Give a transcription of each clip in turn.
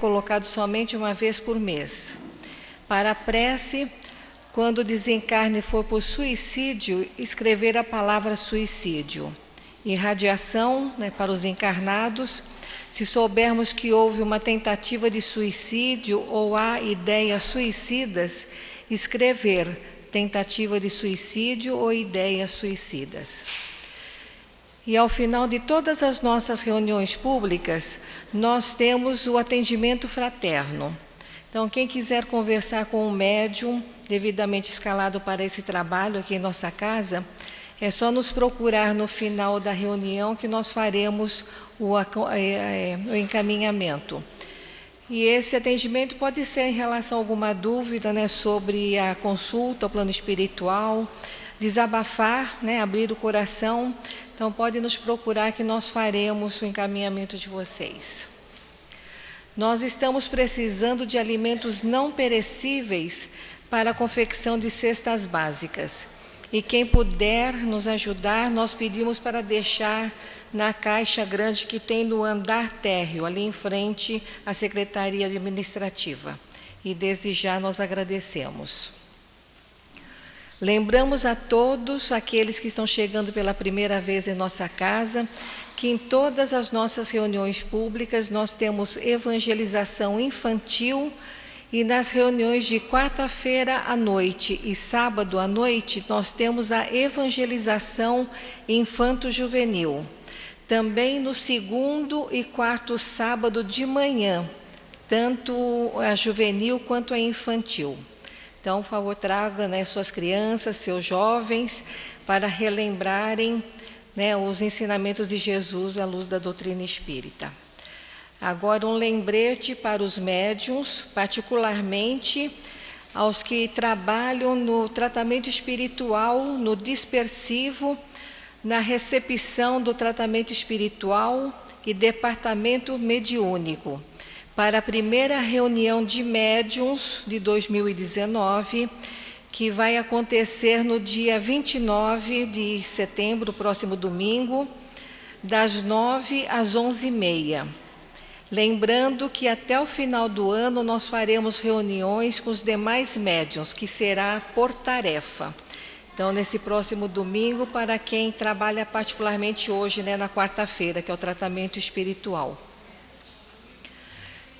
colocado somente uma vez por mês. Para a prece, quando o desencarne for por suicídio, escrever a palavra suicídio. Irradiação, para os encarnados, se soubermos que houve uma tentativa de suicídio ou há ideias suicidas, escrever tentativa de suicídio ou ideias suicidas. E ao final de todas as nossas reuniões públicas, nós temos o atendimento fraterno. Então, quem quiser conversar com um médium devidamente escalado para esse trabalho aqui em nossa casa, é só nos procurar no final da reunião que nós faremos o encaminhamento. E esse atendimento pode ser em relação a alguma dúvida, sobre a consulta, o plano espiritual, desabafar, abrir o coração. Então, pode nos procurar que nós faremos o encaminhamento de vocês. Nós estamos precisando de alimentos não perecíveis para a confecção de cestas básicas. E quem puder nos ajudar, nós pedimos para deixar na caixa grande que tem no andar térreo, ali em frente à Secretaria Administrativa. E desde já nós agradecemos. Lembramos a todos aqueles que estão chegando pela primeira vez em nossa casa, que em todas as nossas reuniões públicas nós temos evangelização infantil, e nas reuniões de quarta-feira à noite e sábado à noite, nós temos a evangelização infanto-juvenil. Também no segundo e quarto sábado de manhã, tanto a juvenil quanto a infantil. Então, por favor, traga suas crianças, seus jovens, para relembrarem os ensinamentos de Jesus à luz da doutrina espírita. Agora, um lembrete para os médiuns, particularmente aos que trabalham no tratamento espiritual, no dispersivo, na recepção do tratamento espiritual e departamento mediúnico. Para a primeira reunião de médiuns de 2019, que vai acontecer no dia 29 de setembro, próximo domingo, das 9 às 11h30. Lembrando que até o final do ano nós faremos reuniões com os demais médiuns, que será por tarefa. Então, nesse próximo domingo, para quem trabalha particularmente hoje, na quarta-feira, que é o tratamento espiritual.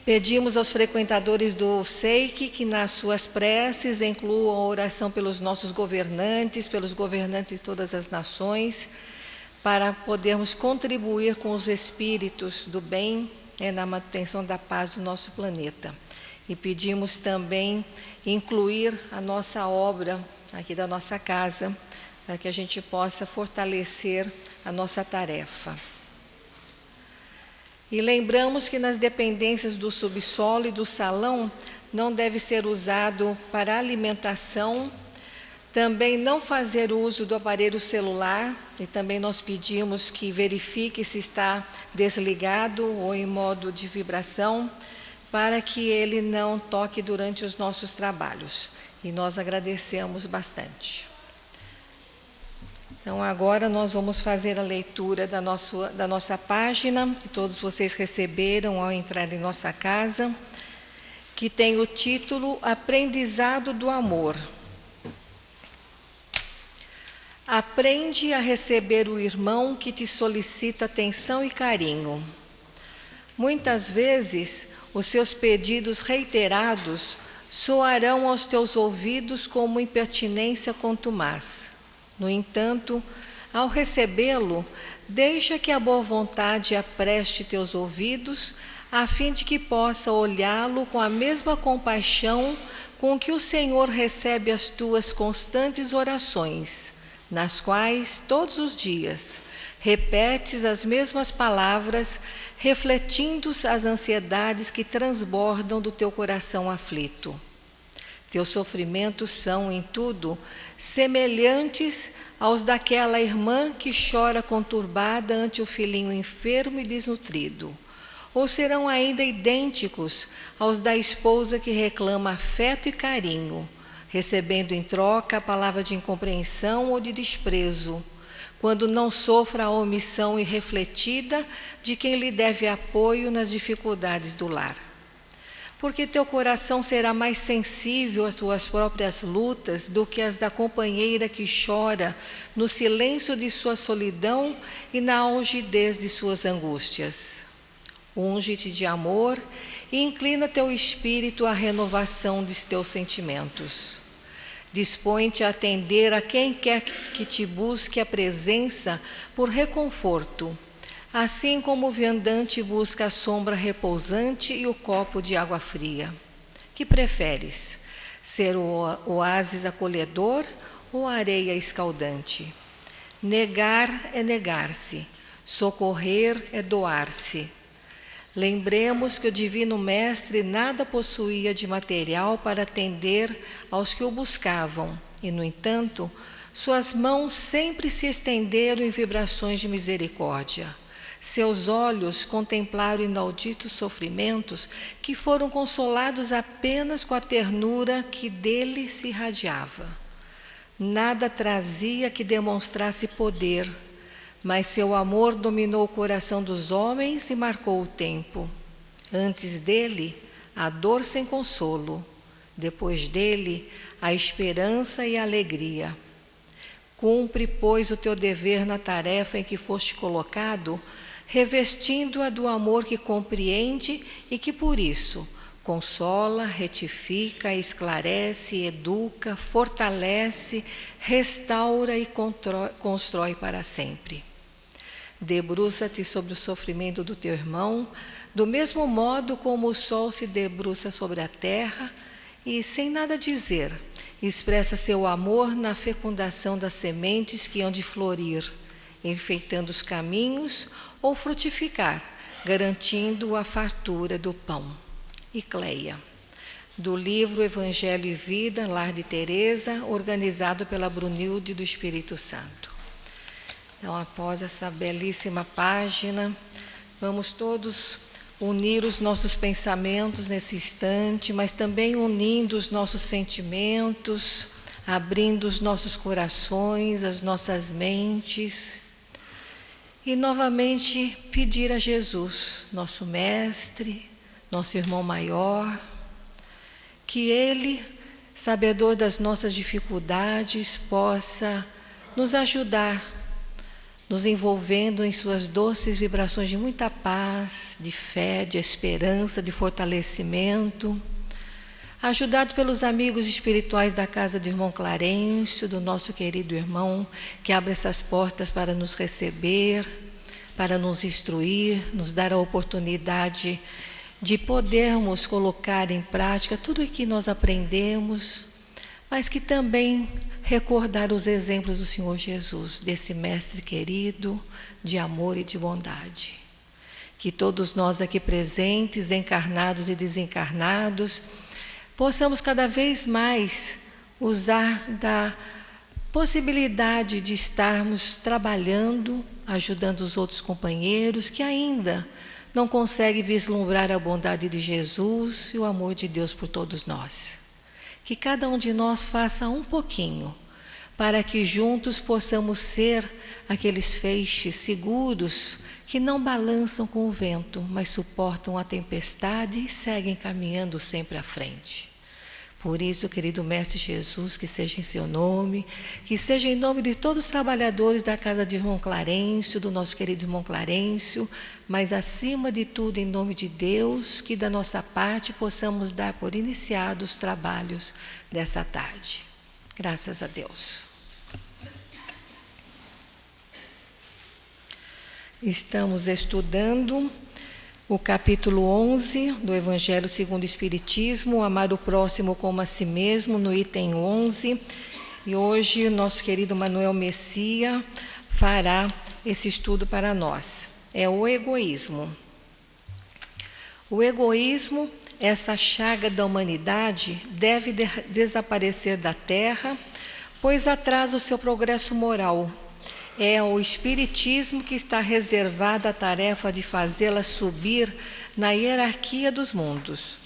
Pedimos aos frequentadores do SEIC que nas suas preces incluam a oração pelos nossos governantes, pelos governantes de todas as nações, para podermos contribuir com os espíritos do bem, na manutenção da paz do nosso planeta. E pedimos também incluir a nossa obra aqui da nossa casa, para que a gente possa fortalecer a nossa tarefa. E lembramos que nas dependências do subsolo e do salão não deve ser usado para alimentação, também não fazer uso do aparelho celular, e também nós pedimos que verifique se está desligado ou em modo de vibração, para que ele não toque durante os nossos trabalhos. E nós agradecemos bastante. Então, agora nós vamos fazer a leitura da nossa página, que todos vocês receberam ao entrar em nossa casa, que tem o título Aprendizado do Amor. Aprende a receber o irmão que te solicita atenção e carinho. Muitas vezes, os seus pedidos reiterados soarão aos teus ouvidos como impertinência contumaz. No entanto, ao recebê-lo, deixa que a boa vontade apreste teus ouvidos, a fim de que possa olhá-lo com a mesma compaixão com que o Senhor recebe as tuas constantes orações, nas quais, todos os dias, repetes as mesmas palavras, refletindo as ansiedades que transbordam do teu coração aflito. Teus sofrimentos são, em tudo, semelhantes aos daquela irmã que chora conturbada ante o filhinho enfermo e desnutrido, ou serão ainda idênticos aos da esposa que reclama afeto e carinho, recebendo em troca a palavra de incompreensão ou de desprezo, quando não sofra a omissão irrefletida de quem lhe deve apoio nas dificuldades do lar. porque teu coração será mais sensível às tuas próprias lutas do que as da companheira que chora no silêncio de sua solidão e na algidez de suas angústias. Unge-te de amor e inclina teu espírito à renovação dos teus sentimentos. Dispõe-te a atender a quem quer que te busque a presença por reconforto, assim como o viandante busca a sombra repousante e o copo de água fria. Que preferes? Ser o oásis acolhedor ou a areia escaldante? Negar é negar-se, socorrer é doar-se. Lembremos que o Divino Mestre nada possuía de material para atender aos que o buscavam, e, no entanto, suas mãos sempre se estenderam em vibrações de misericórdia. Seus olhos contemplaram inauditos sofrimentos que foram consolados apenas com a ternura que dele se irradiava. Nada trazia que demonstrasse poder, mas seu amor dominou o coração dos homens e marcou o tempo. Antes dele, a dor sem consolo. Depois dele, a esperança e a alegria. Cumpre, pois, o teu dever na tarefa em que foste colocado, revestindo-a do amor que compreende e que, por isso, consola, retifica, esclarece, educa, fortalece, restaura e constrói para sempre. Debruça-te sobre o sofrimento do teu irmão, do mesmo modo como o sol se debruça sobre a terra e, sem nada dizer, expressa seu amor na fecundação das sementes que hão de florir, enfeitando os caminhos ou frutificar, garantindo a fartura do pão. E Cleia, do livro Evangelho e Vida, Lar de Teresa, organizado pela Brunilde do Espírito Santo. Então, após essa belíssima página, vamos todos unir os nossos pensamentos nesse instante, mas também unindo os nossos sentimentos, abrindo os nossos corações, as nossas mentes, e novamente pedir a Jesus, nosso Mestre, nosso irmão maior, que Ele, sabedor das nossas dificuldades, possa nos ajudar, nos envolvendo em suas doces vibrações de muita paz, de fé, de esperança, de fortalecimento, ajudado pelos amigos espirituais da casa do irmão Clarencio, do nosso querido irmão, que abre essas portas para nos receber, para nos instruir, nos dar a oportunidade de podermos colocar em prática tudo o que nós aprendemos, mas que também recordar os exemplos do Senhor Jesus, desse Mestre querido, de amor e de bondade. Que todos nós aqui presentes, encarnados e desencarnados, possamos cada vez mais usar da possibilidade de estarmos trabalhando, ajudando os outros companheiros que ainda não conseguem vislumbrar a bondade de Jesus e o amor de Deus por todos nós. Que cada um de nós faça um pouquinho, para que juntos possamos ser aqueles feixes seguros que não balançam com o vento, mas suportam a tempestade e seguem caminhando sempre à frente. Por isso, querido Mestre Jesus, que seja em seu nome, que seja em nome de todos os trabalhadores da casa de irmão Clarencio, do nosso querido irmão Clarencio, mas acima de tudo, em nome de Deus, que da nossa parte possamos dar por iniciados os trabalhos dessa tarde. Graças a Deus. Estamos estudando o capítulo 11 do Evangelho segundo o Espiritismo, amar o próximo como a si mesmo, no item 11. E hoje o nosso querido Manuel Messia fará esse estudo para nós. É o egoísmo. O egoísmo, essa chaga da humanidade, deve desaparecer da Terra, pois atrasa o seu progresso moral. É o Espiritismo que está reservada a tarefa de fazê-la subir na hierarquia dos mundos.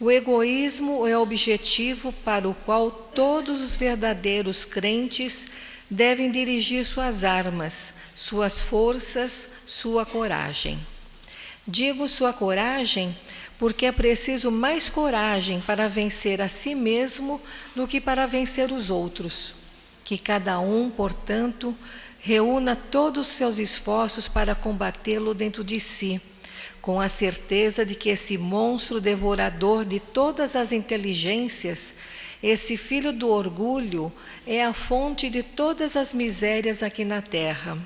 O egoísmo é o objetivo para o qual todos os verdadeiros crentes devem dirigir suas armas, suas forças, sua coragem. Digo sua coragem porque é preciso mais coragem para vencer a si mesmo do que para vencer os outros. Que cada um, portanto, reúna todos os seus esforços para combatê-lo dentro de si, com a certeza de que esse monstro devorador de todas as inteligências, esse filho do orgulho, é a fonte de todas as misérias aqui na terra.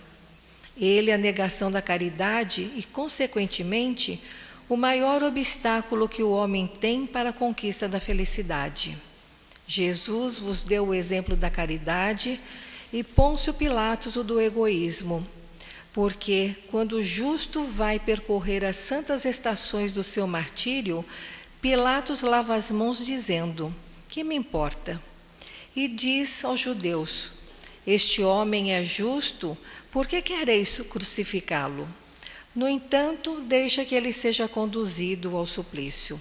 Ele é a negação da caridade e, consequentemente, o maior obstáculo que o homem tem para a conquista da felicidade. Jesus vos deu o exemplo da caridade e Pôncio Pilatos o do egoísmo, porque quando o justo vai percorrer as santas estações do seu martírio, Pilatos lava as mãos dizendo: que me importa? E diz aos judeus: este homem é justo, por que quereis crucificá-lo? No entanto, deixa que ele seja conduzido ao suplício.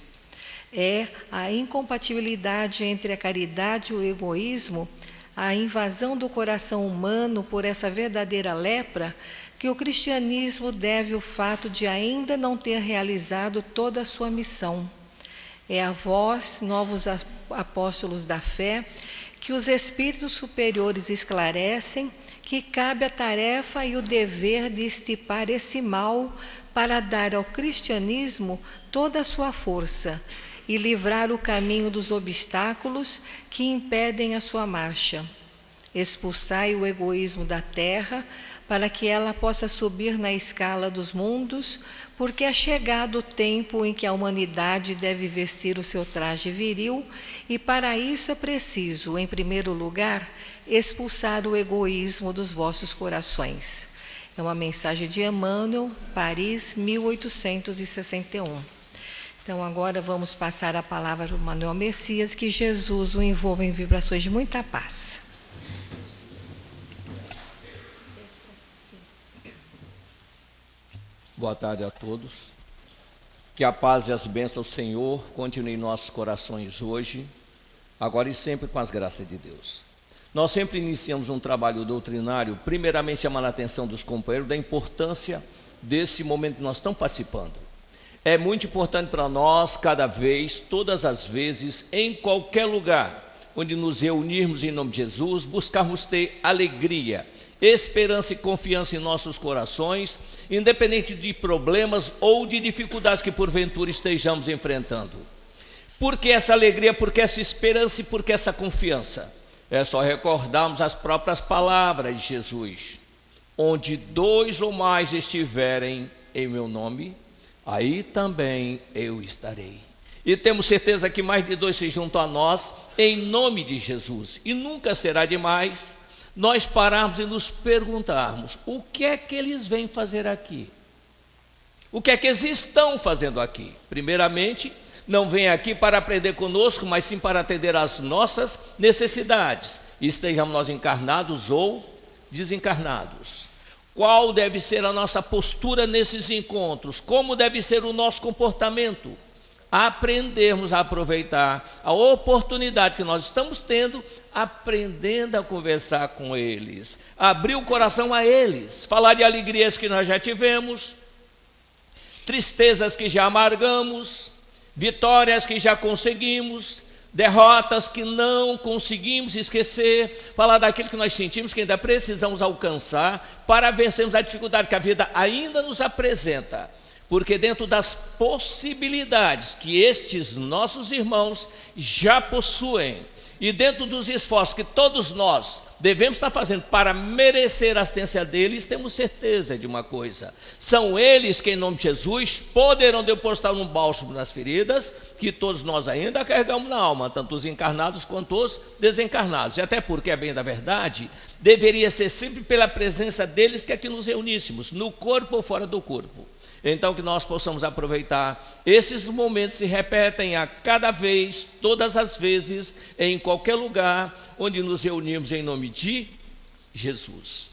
É a incompatibilidade entre a caridade e o egoísmo, a invasão do coração humano por essa verdadeira lepra, que o cristianismo deve o fato de ainda não ter realizado toda a sua missão. É a vós, novos apóstolos da fé, que os espíritos superiores esclarecem que cabe a tarefa e o dever de extirpar esse mal para dar ao cristianismo toda a sua força e livrar o caminho dos obstáculos que impedem a sua marcha. Expulsai o egoísmo da terra para que ela possa subir na escala dos mundos, porque é chegado o tempo em que a humanidade deve vestir o seu traje viril, e para isso é preciso, em primeiro lugar, expulsar o egoísmo dos vossos corações. É uma mensagem de Emmanuel, Paris, 1861. Então agora vamos passar a palavra para o Manuel Messias, que Jesus o envolva em vibrações de muita paz. Boa tarde a todos. Que a paz e as bênçãos do Senhor continuem em nossos corações hoje, agora e sempre, com as graças de Deus. Nós sempre iniciamos um trabalho doutrinário, primeiramente chamando a atenção dos companheiros da importância desse momento que nós estamos participando. É muito importante para nós, cada vez, todas as vezes, em qualquer lugar onde nos reunirmos em nome de Jesus, buscarmos ter alegria, esperança e confiança em nossos corações, independente de problemas ou de dificuldades que porventura estejamos enfrentando. Por que essa alegria, por que essa esperança e por que essa confiança? É só recordarmos as próprias palavras de Jesus: onde dois ou mais estiverem em meu nome, aí também eu estarei. E temos certeza que mais de dois se juntam a nós em nome de Jesus. E nunca será demais nós pararmos e nos perguntarmos: o que é que eles vêm fazer aqui? O que é que eles estão fazendo aqui? Primeiramente, não vêm aqui para aprender conosco, mas sim para atender às nossas necessidades, estejamos nós encarnados ou desencarnados. Qual deve ser a nossa postura nesses encontros? Como deve ser o nosso comportamento? Aprendermos a aproveitar a oportunidade que nós estamos tendo, aprendendo a conversar com eles, abrir o coração a eles, falar de alegrias que nós já tivemos, tristezas que já amargamos, vitórias que já conseguimos, derrotas que não conseguimos esquecer, falar daquilo que nós sentimos que ainda precisamos alcançar para vencermos a dificuldade que a vida ainda nos apresenta. Porque dentro das possibilidades que estes nossos irmãos já possuem, e dentro dos esforços que todos nós devemos estar fazendo para merecer a assistência deles, temos certeza de uma coisa: são eles que, em nome de Jesus, poderão depositar um bálsamo nas feridas que todos nós ainda carregamos na alma, tanto os encarnados quanto os desencarnados. E até porque, é bem da verdade, deveria ser sempre pela presença deles que aqui nos reuníssemos, no corpo ou fora do corpo. Então que nós possamos aproveitar esses momentos, se repetem a cada vez, todas as vezes, em qualquer lugar onde nos reunimos em nome de Jesus.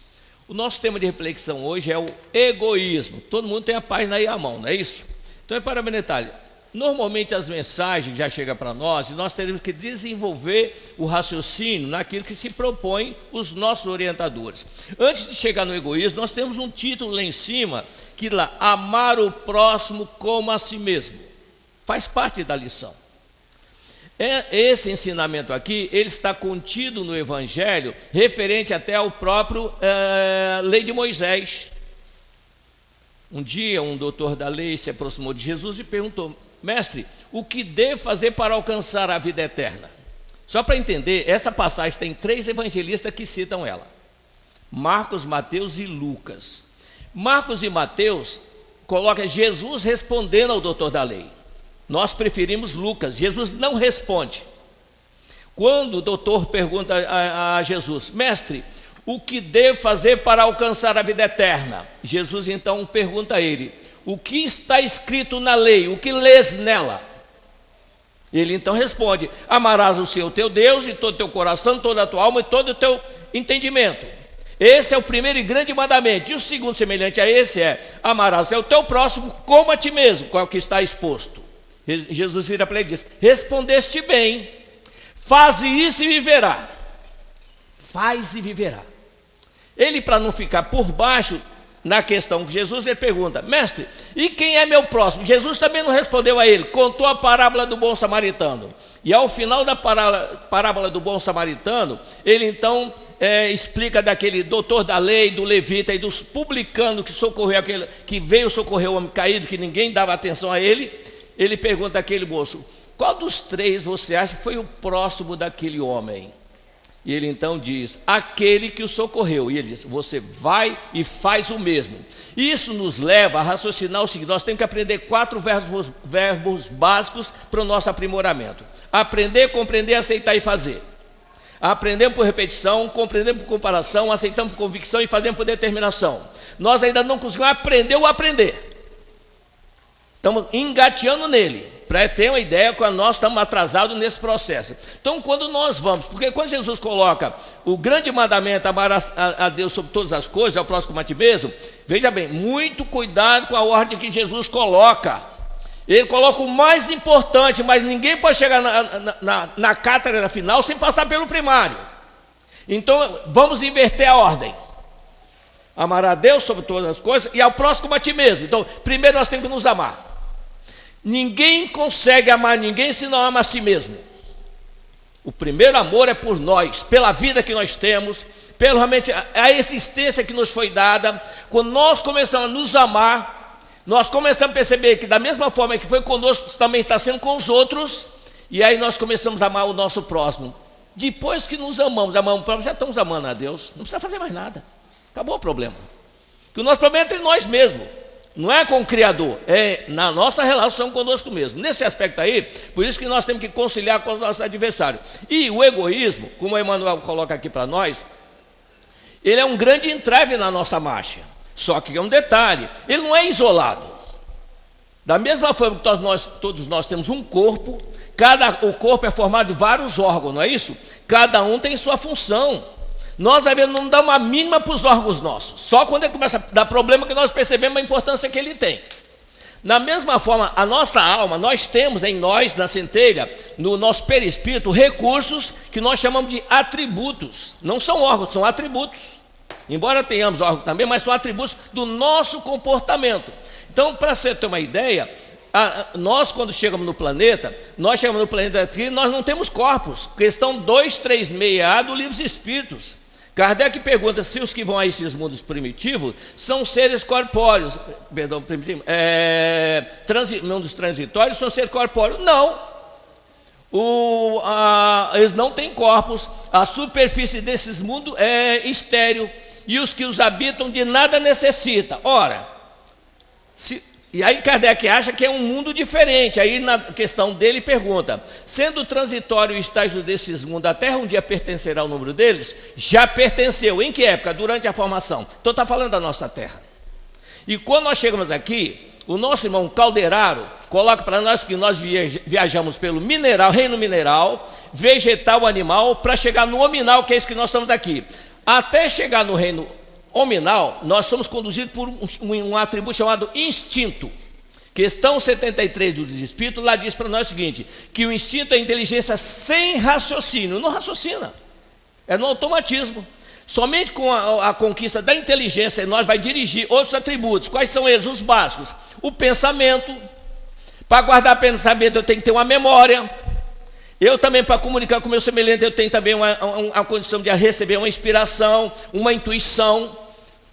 O nosso tema de reflexão hoje é o egoísmo. Todo mundo tem a página aí à mão, não é isso? Então, para bem detalhe, normalmente as mensagens já chegam para nós e nós teremos que desenvolver o raciocínio naquilo que se propõe os nossos orientadores. Antes de chegar no egoísmo, nós temos um título lá em cima, que lá, amar o próximo como a si mesmo. Faz parte da lição. Esse ensinamento aqui, ele está contido no Evangelho, referente até ao próprio lei de Moisés. Um dia, um doutor da lei se aproximou de Jesus e perguntou: mestre, o que devo fazer para alcançar a vida eterna? Só para entender, essa passagem tem 3 evangelistas que citam ela: Marcos, Mateus e Lucas. Marcos e Mateus colocam Jesus respondendo ao doutor da lei. Nós preferimos Lucas. Jesus não responde. Quando o doutor pergunta a Jesus: mestre, o que devo fazer para alcançar a vida eterna? Jesus então pergunta a ele: o que está escrito na lei? O que lês nela? Ele então responde: amarás o Senhor teu Deus de todo o teu coração, toda a tua alma e todo o teu entendimento. Esse é o primeiro e grande mandamento. E o segundo, semelhante a esse, é: amarás o teu próximo como a ti mesmo, qual é o que está exposto. Jesus vira para ele e diz: respondeste bem, faze isso e viverá. Faz e viverá. Ele, para não ficar por baixo na questão de Jesus, ele pergunta: mestre, e quem é meu próximo? Jesus também não respondeu a ele, contou a parábola do bom samaritano. E ao final da parábola do bom samaritano, ele então explica daquele doutor da lei, do levita e dos publicanos que veio socorrer o homem caído, que ninguém dava atenção a ele. Ele pergunta àquele moço: qual dos 3 você acha que foi o próximo daquele homem? E ele então diz: aquele que o socorreu. E ele diz: você vai e faz o mesmo. Isso nos leva a raciocinar o seguinte: nós temos que aprender 4 verbos básicos para o nosso aprimoramento: aprender, compreender, aceitar e fazer. Aprendemos por repetição, compreendemos por comparação, aceitamos por convicção e fazemos por determinação. Nós ainda não conseguimos aprender o aprender. Estamos engateando nele, para ter uma ideia que nós estamos atrasados nesse processo. Então, quando nós vamos, porque quando Jesus coloca o grande mandamento, amar a Deus sobre todas as coisas, ao próximo como a ti mesmo, veja bem, muito cuidado com a ordem que Jesus coloca. Ele coloca o mais importante, mas ninguém pode chegar na cátedra final sem passar pelo primário. Então, vamos inverter a ordem. Amar a Deus sobre todas as coisas e ao próximo como a ti mesmo. Então, primeiro nós temos que nos amar. Ninguém consegue amar ninguém se não ama a si mesmo. O primeiro amor é por nós, pela vida que nós temos, pela realmente a existência que nos foi dada. Quando nós começamos a nos amar, nós começamos a perceber que da mesma forma que foi conosco, também está sendo com os outros. E aí nós começamos a amar o nosso próximo. Depois que nos amamos o próximo, já estamos amando a Deus. Não precisa fazer mais nada. Acabou o problema. Que o nosso problema é entre nós mesmos. Não é com o Criador, é na nossa relação conosco mesmo. Nesse aspecto aí, por isso que nós temos que conciliar com os nossos adversários. E o egoísmo, como o Emmanuel coloca aqui para nós, ele é um grande entrave na nossa marcha. Só que é um detalhe, ele não é isolado. Da mesma forma que todos nós temos um corpo, o corpo é formado de vários órgãos, não é isso? Cada um tem sua função. Nós às vezes não damos uma mínima para os órgãos nossos. Só quando ele começa a dar problema que nós percebemos a importância que ele tem. Da mesma forma, a nossa alma, nós temos em nós, na centelha, no nosso perispírito, recursos que nós chamamos de atributos. Não são órgãos, são atributos. Embora tenhamos órgãos também, mas são atributos do nosso comportamento. Então, para você ter uma ideia, nós quando chegamos no planeta, aqui, nós não temos corpos. Questão 236A do Livro dos Espíritos. Kardec pergunta se os que vão a esses mundos primitivos são seres corpóreos, mundos transitórios são seres corpóreos. Não, eles não têm corpos, a superfície desses mundos é estéril, e os que os habitam de nada necessitam. Ora, e aí Kardec acha que é um mundo diferente. Aí na questão dele pergunta: sendo transitório o estágio desses mundos, a Terra um dia pertencerá ao número deles? Já pertenceu. Em que época? Durante a formação. Então está falando da nossa Terra. E quando nós chegamos aqui, o nosso irmão Calderaro coloca para nós que nós viajamos pelo mineral, reino mineral, vegetal, animal, para chegar no hominal, que é isso que nós estamos aqui. Até chegar no reino hominal, nós somos conduzidos por um atributo chamado instinto. Questão 73 do Espírito, lá diz para nós o seguinte: que o instinto é a inteligência sem raciocínio. Não raciocina, é no automatismo. Somente com a conquista da inteligência nós vai dirigir outros atributos. Quais são eles? Os básicos: o pensamento, Para guardar pensamento, eu tenho que ter uma memória. Eu também, para comunicar com o meu semelhante, eu tenho também uma condição de receber uma inspiração, uma intuição.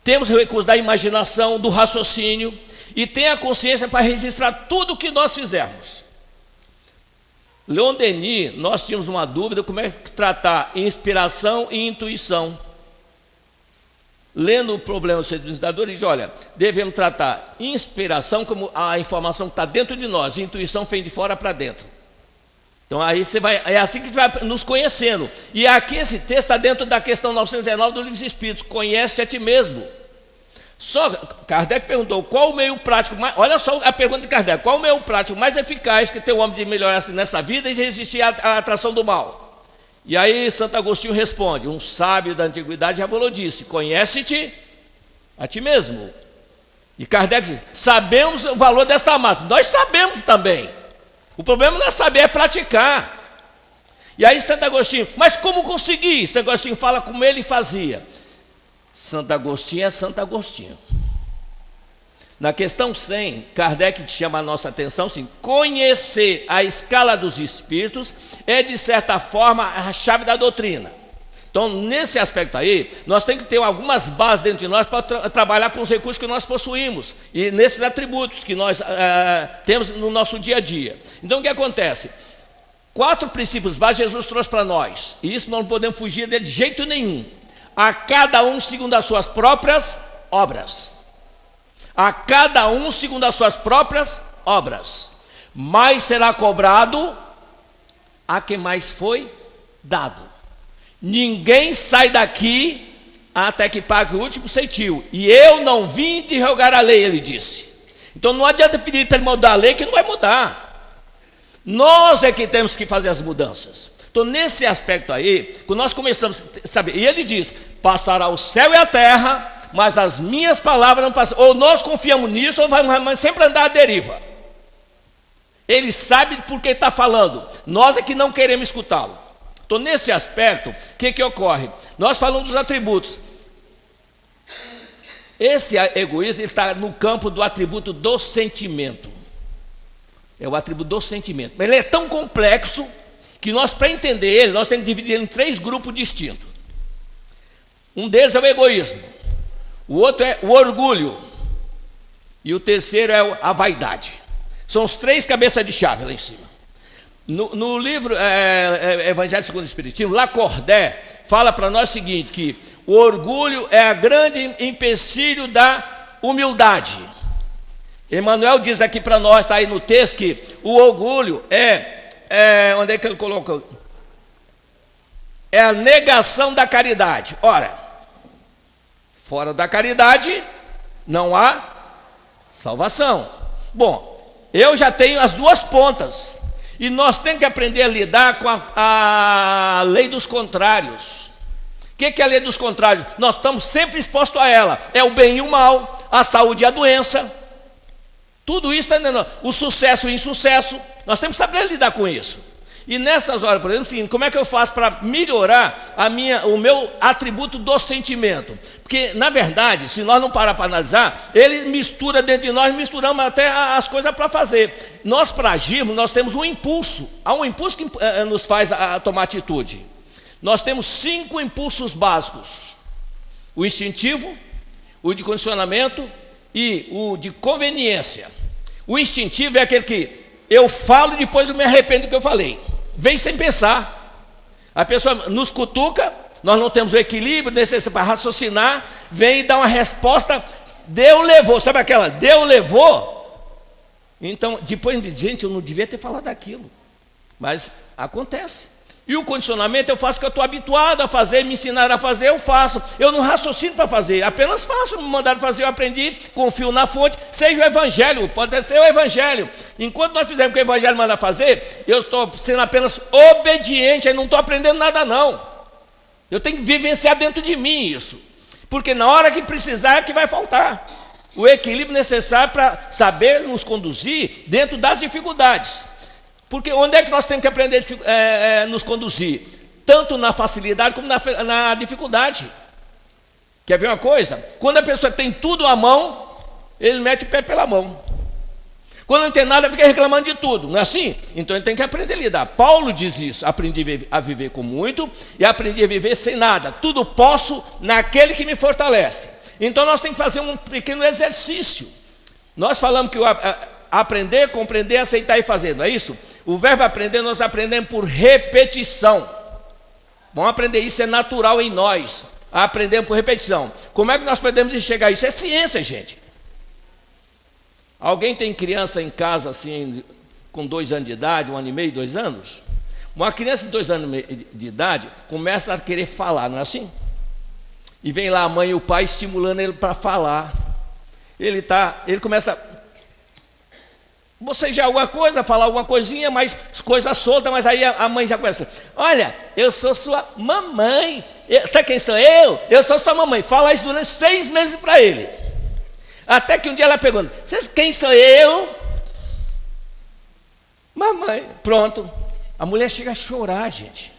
Temos o recurso da imaginação, do raciocínio, e tem a consciência para registrar tudo o que nós fizermos. Leon Denis, nós tínhamos uma dúvida, como é que tratar inspiração e intuição. Lendo o problema do seduzidor, ele diz, olha, devemos tratar inspiração como a informação que está dentro de nós, e intuição vem de fora para dentro. Então aí você vai, é assim que você vai nos conhecendo. E aqui esse texto está dentro da questão 919 do Livro dos Espíritos, conhece a ti mesmo. Só Kardec perguntou, qual o meio prático mais, olha só a pergunta de Kardec, qual o meio prático mais eficaz que tem o homem de melhorar nessa vida e de resistir à atração do mal? E aí Santo Agostinho responde, um sábio da antiguidade já falou disso, conhece-te a ti mesmo. E Kardec diz, sabemos o valor dessa máxima, nós sabemos também. O problema não é saber, é praticar. E aí Santo Agostinho, mas como conseguir? Santo Agostinho fala como ele fazia. Santo Agostinho é Santo Agostinho. Na questão 100, Kardec chama a nossa atenção assim, conhecer a escala dos espíritos é de certa forma a chave da doutrina. Então nesse aspecto aí, nós temos que ter algumas bases dentro de nós para trabalhar com os recursos que nós possuímos e nesses atributos que nós temos no nosso dia a dia. Então o que acontece? 4 princípios básicos Jesus trouxe para nós, e isso nós não podemos fugir de jeito nenhum. A cada um segundo as suas próprias obras. A cada um segundo as suas próprias obras. Mais será cobrado a quem mais foi dado. Ninguém sai daqui até que pague o último centil. E eu não vim de revogar a lei, ele disse. Então não adianta pedir para ele mudar a lei, que não vai mudar. Nós é que temos que fazer as mudanças. Então nesse aspecto aí, quando nós começamos a saber, e ele diz, passará o céu e a terra, mas as minhas palavras não passarão. Ou nós confiamos nisso, ou vamos sempre andar à deriva. Ele sabe por que está falando, nós é que não queremos escutá-lo. Então nesse aspecto, o que ocorre? Nós falamos dos atributos. Esse egoísmo está no campo do atributo do sentimento. É o atributo do sentimento. Mas ele é tão complexo que nós, para entender ele, nós temos que dividir ele em 3 grupos distintos. Um deles é o egoísmo, o outro é o orgulho e o terceiro é a vaidade. São os 3 cabeças de chave lá em cima. No livro Evangelho segundo o Espiritismo, Lacordaire fala para nós o seguinte, que o orgulho é a grande empecilho da humildade. Emmanuel diz aqui para nós, está aí no texto, que o orgulho onde é que ele colocou? É a negação da caridade. Ora, fora da caridade não há salvação. Bom, eu já tenho as 2 pontas. E nós temos que aprender a lidar com a lei dos contrários. O que é a lei dos contrários? Nós estamos sempre expostos a ela. É o bem e o mal, a saúde e a doença. Tudo isso está entendendo. O sucesso e o insucesso. Nós temos que saber lidar com isso. E nessas horas, por exemplo, o seguinte, como é que eu faço para melhorar o meu atributo do sentimento? Porque, na verdade, se nós não parar para analisar, ele mistura dentro de nós, misturamos até as coisas para fazer. Nós, para agirmos, nós temos um impulso. Há um impulso que nos faz tomar atitude. Nós temos 5 impulsos básicos. O instintivo, o de condicionamento e o de conveniência. O instintivo é aquele que eu falo e depois eu me arrependo do que eu falei. Vem sem pensar. A pessoa nos cutuca, nós não temos o equilíbrio necessário para raciocinar, vem e dá uma resposta, Deus levou, sabe aquela, Deus levou? Então, depois, gente, eu não devia ter falado aquilo, mas acontece. E o condicionamento eu faço o que eu estou habituado a fazer, me ensinaram a fazer, eu faço. Eu não raciocino para fazer, apenas faço. Me mandaram fazer, eu aprendi, confio na fonte. Seja o evangelho, pode ser o evangelho. Enquanto nós fizermos o que o evangelho manda fazer, eu estou sendo apenas obediente, eu não estou aprendendo nada não. Eu tenho que vivenciar dentro de mim isso. Porque na hora que precisar é que vai faltar. O equilíbrio necessário para saber nos conduzir dentro das dificuldades. Porque onde é que nós temos que aprender a nos conduzir? Tanto na facilidade como na dificuldade. Quer ver uma coisa? Quando a pessoa tem tudo à mão, ele mete o pé pela mão. Quando não tem nada, fica reclamando de tudo, não é assim? Então ele tem que aprender a lidar. Paulo diz isso: aprendi a viver com muito e aprendi a viver sem nada. Tudo posso naquele que me fortalece. Então nós temos que fazer um pequeno exercício. Nós falamos que aprender, compreender, aceitar e fazer, não é isso? O verbo aprender, nós aprendemos por repetição. Vamos aprender, isso é natural em nós. Aprendemos por repetição. Como é que nós podemos enxergar isso? É ciência, gente. Alguém tem criança em casa assim, com 2 anos de idade, 1 ano e meio, 2 anos? Uma criança de 2 anos de idade começa a querer falar, não é assim? E vem lá a mãe e o pai estimulando ele para falar. Ele começa a bocejar alguma coisa, falar alguma coisinha, mas coisa solta, mas aí a mãe já começa: olha, eu sou sua mamãe. Sabe quem sou eu? Eu sou sua mamãe. Fala isso durante 6 meses para ele. Até que um dia ela pergunta: quem sou eu? Mamãe. Pronto. A mulher chega a chorar, gente,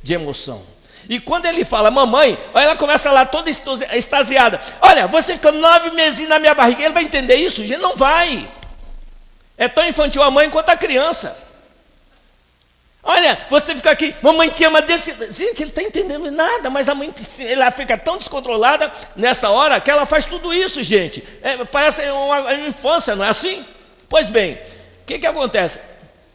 de emoção. E quando ele fala mamãe, ela começa lá toda extasiada: olha, você ficou 9 meses na minha barriga. Ele vai entender isso? Gente, não vai. É tão infantil a mãe quanto a criança. Olha, você fica aqui, mamãe te ama desse... Gente, ele está entendendo nada, mas a mãe ela fica tão descontrolada nessa hora que ela faz tudo isso, gente. Parece uma infância, não é assim? Pois bem, o que acontece?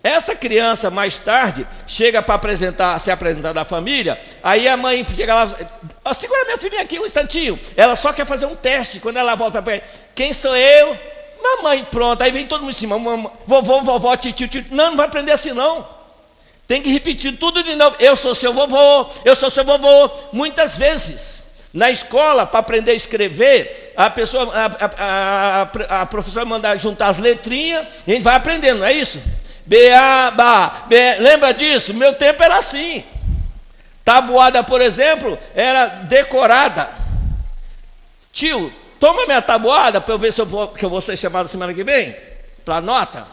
Essa criança, mais tarde, chega para se apresentar da família, aí a mãe chega lá: segura minha filhinha aqui um instantinho. Ela só quer fazer um teste. Quando ela volta para quem sou eu? Mamãe. Pronto, aí vem todo mundo em cima: vovô, vovó, tio. Não vai aprender assim não. Tem que repetir tudo de novo: eu sou seu vovô, eu sou seu vovô. Muitas vezes, na escola, para aprender a escrever, a professora manda juntar as letrinhas e a gente vai aprendendo, não é isso? B-A, B, lembra disso? Meu tempo era assim. Tabuada, por exemplo, era decorada. Tio, toma minha tabuada para eu ver se eu vou ser chamado semana que vem, para nota.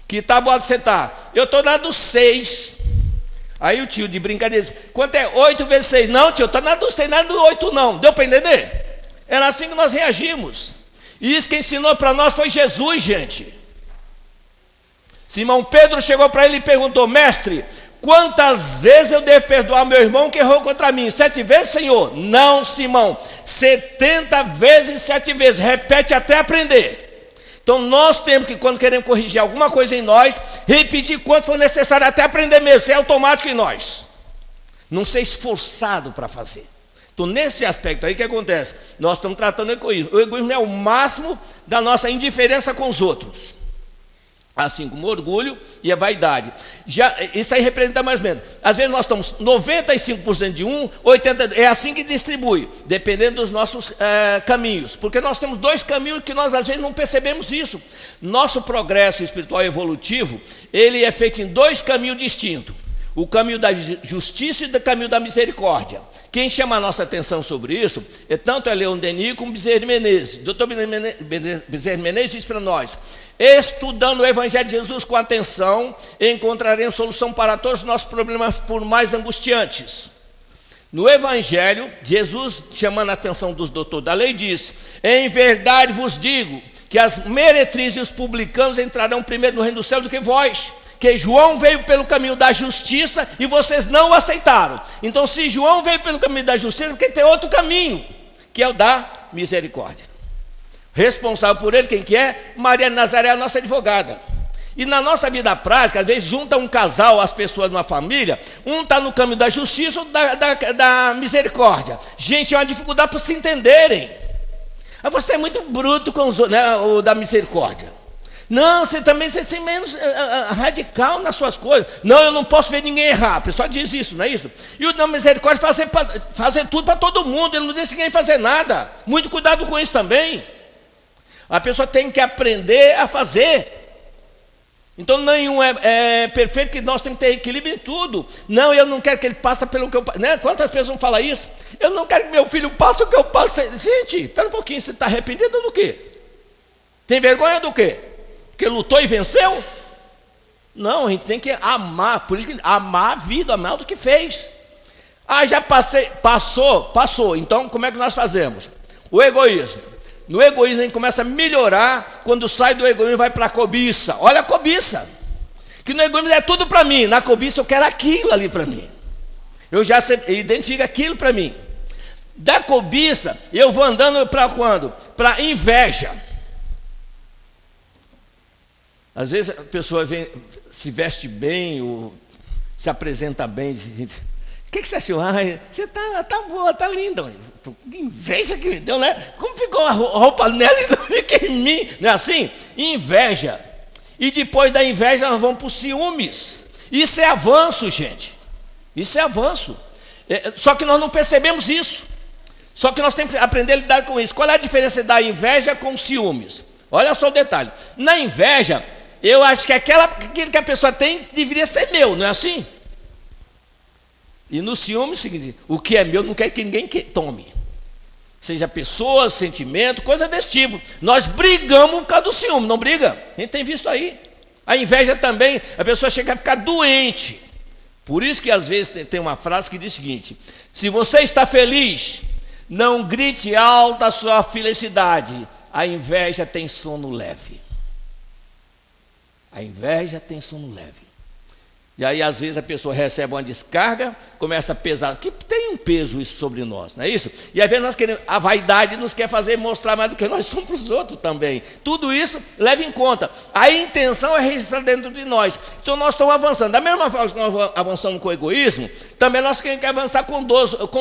Que tabuada você está? Eu estou na do 6. Aí o tio de brincadeira diz: quanto é 8 vezes 6? Não, tio, está na do 6, não é do 8 não. Deu para entender? Era assim que nós reagimos. E isso que ensinou para nós foi Jesus, gente. Simão Pedro chegou para ele e perguntou: mestre, quantas vezes eu devo perdoar meu irmão que errou contra mim? 7 vezes, Senhor? Não, Simão, 70 vezes 7 vezes. Repete até aprender. Então nós temos que, quando queremos corrigir alguma coisa em nós, repetir quanto for necessário até aprender mesmo. Isso é automático em nós. Não ser esforçado para fazer. Então nesse aspecto aí, o que acontece? Nós estamos tratando o egoísmo. O egoísmo é o máximo da nossa indiferença com os outros. Assim como o orgulho e a vaidade. Isso aí representa mais ou menos. Às vezes nós estamos 95% de um, 80%. É assim que distribui, dependendo dos nossos caminhos. Porque nós temos 2 caminhos que nós às vezes não percebemos isso. Nosso progresso espiritual evolutivo, ele é feito em 2 caminhos distintos: o caminho da justiça e o caminho da misericórdia. Quem chama a nossa atenção sobre isso tanto é Leon Denis como Bezerra de Menezes. Dr. Bezerra de Menezes diz para nós: estudando o Evangelho de Jesus com atenção, encontraremos solução para todos os nossos problemas, por mais angustiantes. No Evangelho, Jesus, chamando a atenção dos doutores da lei, diz: em verdade vos digo que as meretrizes e os publicanos entrarão primeiro no reino do céu do que vós. Que João veio pelo caminho da justiça e vocês não o aceitaram. Então, se João veio pelo caminho da justiça, porque tem outro caminho, que é o da misericórdia. Responsável por ele, quem que é? Maria de Nazaré, a nossa advogada. E na nossa vida prática, às vezes junta um casal, as pessoas de uma família, um está no caminho da justiça, outro da misericórdia. Gente, é uma dificuldade para se entenderem. Você é muito bruto com os, né, o da misericórdia. Não, você também você é menos radical nas suas coisas. Não, eu não posso ver ninguém errar. A pessoa diz isso, não é isso? E o da misericórdia fazer tudo para todo mundo. Ele não deixa ninguém fazer nada. Muito cuidado com isso também. A pessoa tem que aprender a fazer. Então nenhum é perfeito, que nós temos que ter equilíbrio em tudo. Não, eu não quero que ele passe pelo que eu passo, né? Quantas pessoas não falam isso? Eu não quero que meu filho passe o que eu passo. Gente, espera um pouquinho, você está arrependido do quê? Tem vergonha do quê? Porque lutou e venceu? Não, a gente tem que amar. Por isso que amar a vida, amar do que fez. Já passou. Então como é que nós fazemos? O egoísmo. No egoísmo a gente começa a melhorar quando sai do egoísmo e vai para a cobiça. Olha a cobiça. Que no egoísmo é tudo para mim. Na cobiça eu quero aquilo ali para mim. Eu já identifico aquilo para mim. Da cobiça eu vou andando para quando? Para inveja. Às vezes a pessoa se veste bem ou se apresenta bem. O que você achou? Você tá boa, tá linda. Que inveja que me deu, né? Como ficou a roupa nela e não fica em mim? Não é assim? Inveja. E depois da inveja nós vamos para os ciúmes. Isso é avanço, gente. Isso é avanço. Só que nós não percebemos isso. Só que nós temos que aprender a lidar com isso. Qual é a diferença da inveja com ciúmes? Olha só o detalhe. Na inveja, eu acho que aquilo que a pessoa tem deveria ser meu, não é assim? E no ciúme, é o seguinte: o que é meu não quer que ninguém tome. Seja pessoa, sentimento, coisa desse tipo. Nós brigamos por causa do ciúme, não briga? A gente tem visto aí. A inveja também, a pessoa chega a ficar doente. Por isso que às vezes tem uma frase que diz o seguinte: se você está feliz, não grite alto a sua felicidade. A inveja tem sono leve. A inveja tem sono leve. E aí às vezes a pessoa recebe uma descarga, começa a pesar, que tem um peso isso sobre nós, não é isso? E às vezes nós queremos, a vaidade nos quer fazer mostrar mais do que nós somos para os outros também. Tudo isso leva em conta. A intenção é registrar dentro de nós. Então nós estamos avançando. Da mesma forma que nós avançamos com o egoísmo, também nós queremos avançar com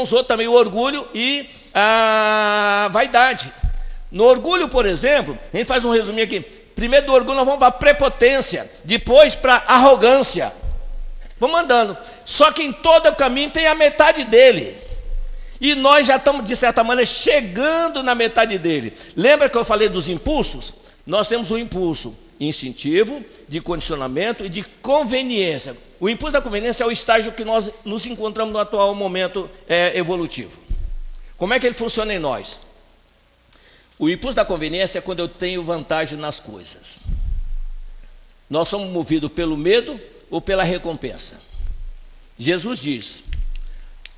os outros também, o orgulho e a vaidade. No orgulho, por exemplo, a gente faz um resuminho aqui. Primeiro do orgulho nós vamos para a prepotência, depois para a arrogância. Vamos andando. Só que em todo o caminho tem a metade dele. E nós já estamos, de certa maneira, chegando na metade dele. Lembra que eu falei dos impulsos? Nós temos o impulso instintivo, de condicionamento e de conveniência. O impulso da conveniência é o estágio que nós nos encontramos no atual momento evolutivo. Como é que ele funciona em nós? O impulso da conveniência é quando eu tenho vantagem nas coisas. Nós somos movidos pelo medo ou pela recompensa. Jesus diz: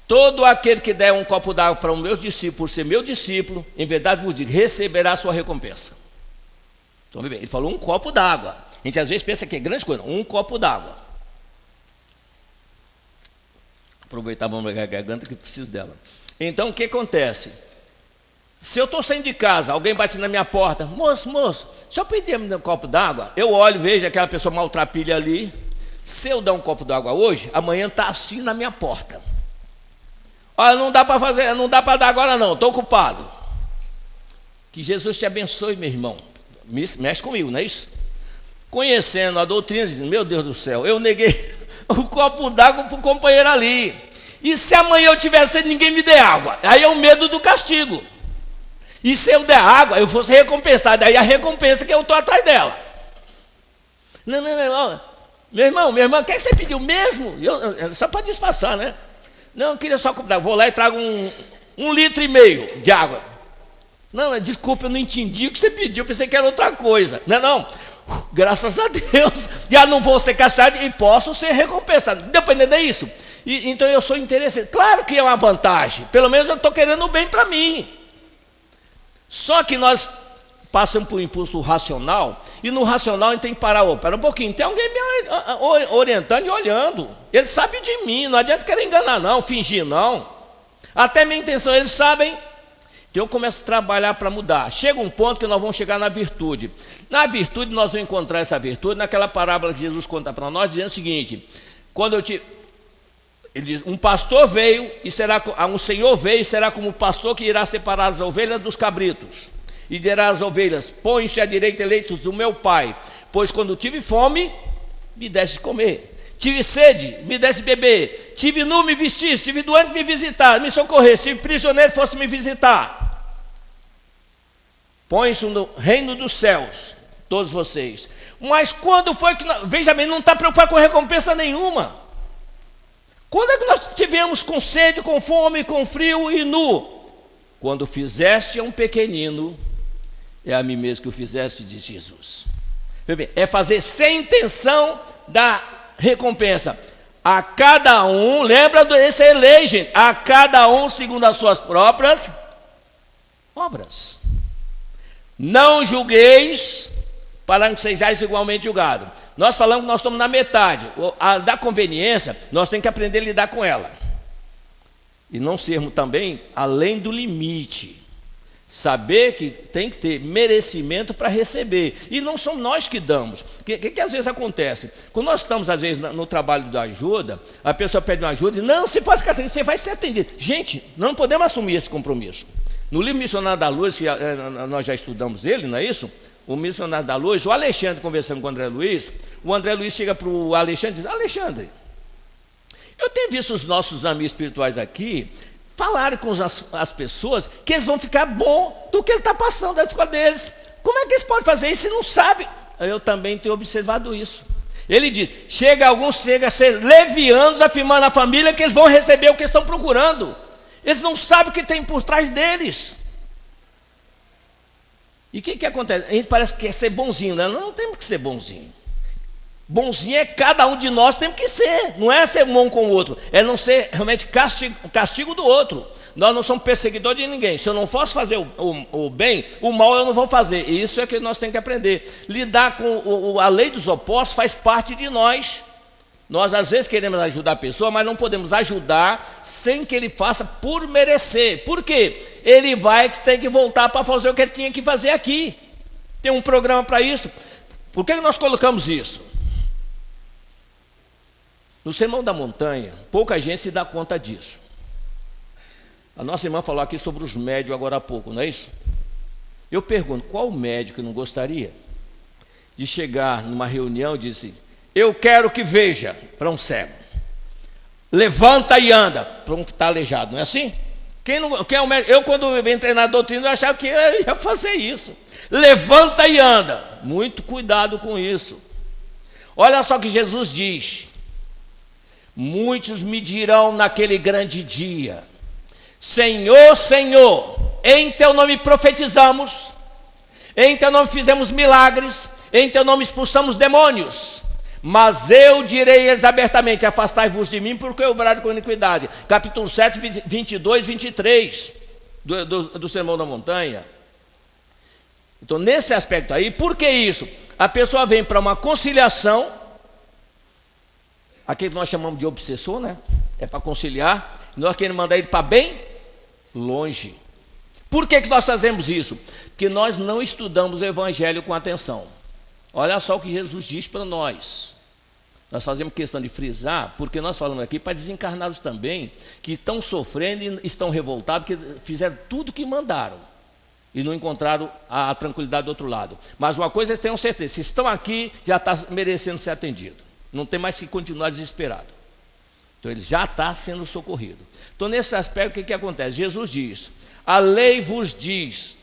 todo aquele que der um copo d'água para o meu discípulo, por ser meu discípulo, em verdade vos digo, receberá a sua recompensa. Então, ele falou um copo d'água. A gente às vezes pensa que é grande coisa, um copo d'água. Aproveitar, vamos pegar a garganta que preciso dela. Então o que acontece? Se eu estou saindo de casa, alguém bate na minha porta: moço, se eu pedir um copo d'água, eu olho, vejo aquela pessoa maltrapilha ali. Se eu dar um copo d'água hoje, amanhã está assim na minha porta. Olha, não dá para fazer, não dá para dar agora não, estou ocupado. Que Jesus te abençoe, meu irmão. Mexe comigo, não é isso? Conhecendo a doutrina, dizendo: meu Deus do céu, eu neguei o copo d'água para o companheiro ali. E se amanhã eu tivesse, ninguém me der água? Aí é o medo do castigo. E se eu der água, eu fosse recompensado, daí a recompensa que eu estou atrás dela. Não. Meu irmão, o que é que você pediu mesmo? Só para disfarçar, né? Não, eu queria só comprar. Vou lá e trago 1,5 litro de água. Não, desculpa, eu não entendi o que você pediu, eu pensei que era outra coisa. Não. Graças a Deus, já não vou ser castrado e posso ser recompensado. Dependendo disso. Então eu sou interessante. Claro que é uma vantagem. Pelo menos eu estou querendo o bem para mim. Só que nós passamos por um impulso racional, e no racional a gente tem que parar. Pera um pouquinho, tem alguém me orientando e olhando. Ele sabe de mim, não adianta querer enganar não, fingir não. Até minha intenção eles sabem. Então eu começo a trabalhar para mudar. Chega um ponto que nós vamos chegar na virtude. Na virtude nós vamos encontrar essa virtude naquela parábola que Jesus conta para nós, dizendo o seguinte: ele diz, um pastor veio e um senhor veio e será como o pastor que irá separar as ovelhas dos cabritos. E dirá às ovelhas: põe-se à direita eleitos do meu pai, pois quando tive fome, me deste comer. Tive sede, me desse beber. Tive nu, me vestisse. Tive doente, me visitar, me socorresse. Tive prisioneiro, fosse me visitar. Põe-se no reino dos céus, todos vocês. Mas quando foi que veja bem, não está preocupado com recompensa nenhuma. Quando é que nós estivemos com sede, com fome, com frio e nu? Quando fizeste a um pequenino, é a mim mesmo que o fizeste, diz Jesus. É fazer sem intenção da recompensa. A cada um, lembra desse lei, gente, a cada um segundo as suas próprias obras. Não julgueis, para que sejais igualmente julgados. Nós falamos que nós estamos na metade. A da conveniência, nós temos que aprender a lidar com ela. E não sermos também além do limite. Saber que tem que ter merecimento para receber. E não somos nós que damos. O que às vezes acontece? Quando nós estamos, às vezes, no trabalho da ajuda, a pessoa pede uma ajuda e diz, não, você pode ficar atendido, você vai ser atendido. Gente, não podemos assumir esse compromisso. No livro Missionário da Luz, que nós já estudamos ele, não é isso? O Missionário da Luz, o Alexandre conversando com o André Luiz chega para o Alexandre e diz, Alexandre, eu tenho visto os nossos amigos espirituais aqui falarem com as pessoas que eles vão ficar bom do que ele está passando da dificuldade deles. Como é que eles podem fazer isso se não sabem? Eu também tenho observado isso. Ele diz, alguns chegam a ser levianos, afirmando à família que eles vão receber o que estão procurando. Eles não sabem o que tem por trás deles. E o que acontece? A gente parece que quer ser bonzinho, né? Não temos que ser bonzinho. Bonzinho é cada um de nós temos que ser. Não é ser um com o outro. É não ser realmente castigo do outro. Nós não somos perseguidores de ninguém. Se eu não posso fazer o bem, o mal eu não vou fazer. E isso é que nós temos que aprender. Lidar com a lei dos opostos faz parte de nós. Nós às vezes queremos ajudar a pessoa, mas não podemos ajudar sem que ele faça por merecer. Por quê? Ele vai ter que voltar para fazer o que ele tinha que fazer aqui. Tem um programa para isso. Por que nós colocamos isso? No Sermão da Montanha, pouca gente se dá conta disso. A nossa irmã falou aqui sobre os médios agora há pouco, não é isso? Eu pergunto, qual médico não gostaria de chegar numa reunião e dizer, eu quero que veja para um cego, levanta e anda para um que está aleijado, não é assim? Quem é o médico? Eu, quando eu entrei na doutrina, eu achava que eu ia fazer isso. Levanta e anda. Muito cuidado com isso. Olha só o que Jesus diz. Muitos me dirão naquele grande dia, Senhor, Senhor, em teu nome profetizamos, em teu nome fizemos milagres, em teu nome expulsamos demônios. Mas eu direi eles abertamente, afastai-vos de mim, porque eu brado com iniquidade. Capítulo 7, 22, 23 do Sermão da Montanha. Então, nesse aspecto aí, por que isso? A pessoa vem para uma conciliação, aquilo que nós chamamos de obsessor, né? É para conciliar, nós queremos mandar ele para bem longe. Por que nós fazemos isso? Porque nós não estudamos o Evangelho com atenção. Olha só o que Jesus diz para nós. Nós fazemos questão de frisar, porque nós falamos aqui para desencarnados também, que estão sofrendo e estão revoltados, porque fizeram tudo o que mandaram e não encontraram a tranquilidade do outro lado. Mas uma coisa eles tenham certeza, se estão aqui, já está merecendo ser atendido. Não tem mais que continuar desesperado. Então ele já está sendo socorrido. Então nesse aspecto o que acontece? Jesus diz, a lei vos diz,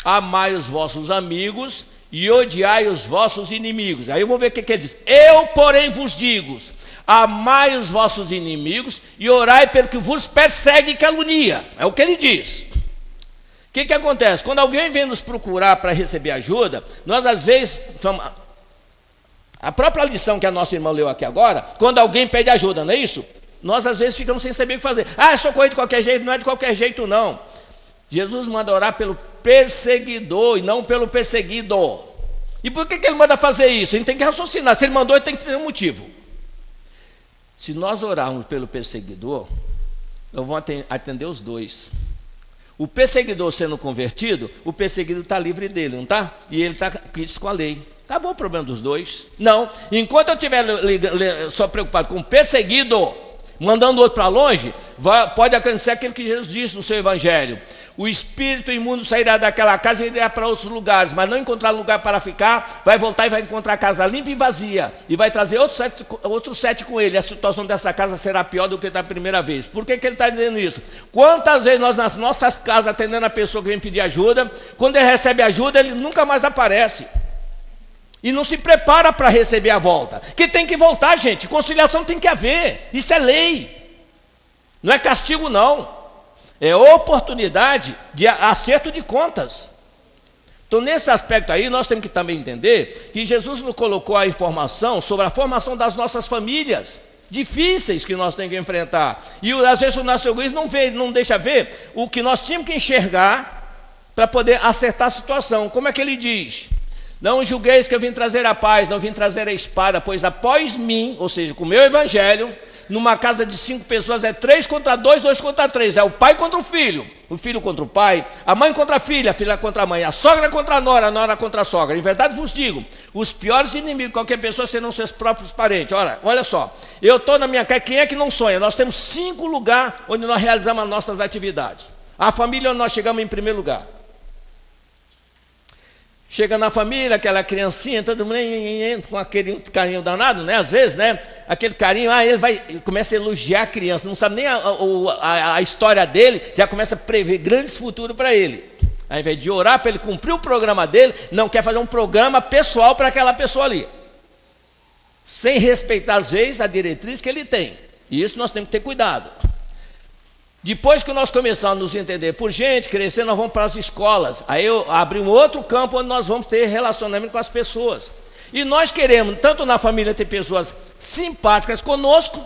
amai os vossos amigos e odiai os vossos inimigos. Aí eu vou ver o que ele diz. Eu, porém, vos digo, amai os vossos inimigos e orai pelo que vos persegue e calunia. É o que ele diz. O que acontece? Quando alguém vem nos procurar para receber ajuda, nós às vezes, a própria lição que a nossa irmã leu aqui agora, quando alguém pede ajuda, não é isso? Nós às vezes ficamos sem saber o que fazer. Socorrer de qualquer jeito, não é de qualquer jeito não. Jesus manda orar pelo perseguidor e não pelo perseguido. E por que ele manda fazer isso? Ele tem que raciocinar. Se ele mandou, ele tem que ter um motivo. Se nós orarmos pelo perseguidor, nós vamos atender os dois. O perseguidor sendo convertido, o perseguido está livre dele, não está? E ele está quis com a lei. Acabou o problema dos dois. Não, enquanto eu estiver só preocupado com o perseguido, mandando o outro para longe, pode acontecer aquilo que Jesus disse no seu evangelho. O espírito imundo sairá daquela casa e irá para outros lugares, mas não encontrar lugar para ficar, vai voltar e vai encontrar a casa limpa e vazia, e vai trazer outros sete com ele. A situação dessa casa será pior do que da primeira vez. Por que ele está dizendo isso? Quantas vezes nós nas nossas casas, atendendo a pessoa que vem pedir ajuda, quando ele recebe ajuda, ele nunca mais aparece. E não se prepara para receber a volta. Que tem que voltar, gente. Conciliação tem que haver. Isso é lei. Não é castigo, não. É oportunidade de acerto de contas. Então, nesse aspecto aí, nós temos que também entender que Jesus nos colocou a informação sobre a formação das nossas famílias difíceis que nós temos que enfrentar. E às vezes o nosso egoísmo não deixa ver o que nós tínhamos que enxergar para poder acertar a situação. Como é que ele diz? Não julgueis que eu vim trazer a paz, não vim trazer a espada, pois após mim, ou seja, com o meu evangelho, numa casa de 5 pessoas é 3 contra 2, 2 contra 3, é o pai contra o filho contra o pai, a mãe contra a filha contra a mãe, a sogra contra a nora contra a sogra. Em verdade vos digo, os piores inimigos de qualquer pessoa serão seus próprios parentes. Olha só, eu estou na minha casa, quem é que não sonha? Nós temos 5 lugares onde nós realizamos as nossas atividades. A família, onde nós chegamos em primeiro lugar. Chega na família, aquela criancinha, todo mundo com aquele carinho danado, né? Às vezes, né? Aquele carinho, ele começa a elogiar a criança, não sabe nem a história dele, já começa a prever grandes futuros para ele. Ao invés de orar para ele cumprir o programa dele, não quer fazer um programa pessoal para aquela pessoa ali, sem respeitar, às vezes, a diretriz que ele tem. E isso nós temos que ter cuidado. Depois que nós começamos a nos entender por gente, crescer, nós vamos para as escolas. Aí eu abri um outro campo onde nós vamos ter relacionamento com as pessoas. E nós queremos, tanto na família, ter pessoas simpáticas conosco,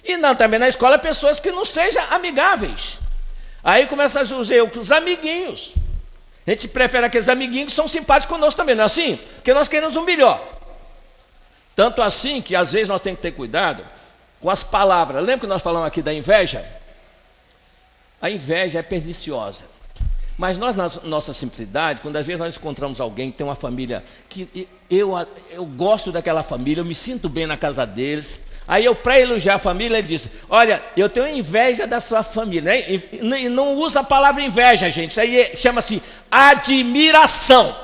e também na escola, pessoas que não sejam amigáveis. Aí começa a dizer os amiguinhos. A gente prefere aqueles amiguinhos que são simpáticos conosco também, não é assim? Porque nós queremos o melhor. Tanto assim que às vezes nós temos que ter cuidado com as palavras. Lembra que nós falamos aqui da inveja? A inveja é perniciosa, mas nós, na nossa simplicidade, quando às vezes nós encontramos alguém que tem uma família, que eu gosto daquela família, eu me sinto bem na casa deles, aí eu, para elogiar a família, ele diz, olha, eu tenho inveja da sua família, né? E não usa a palavra inveja, gente, isso aí chama-se admiração.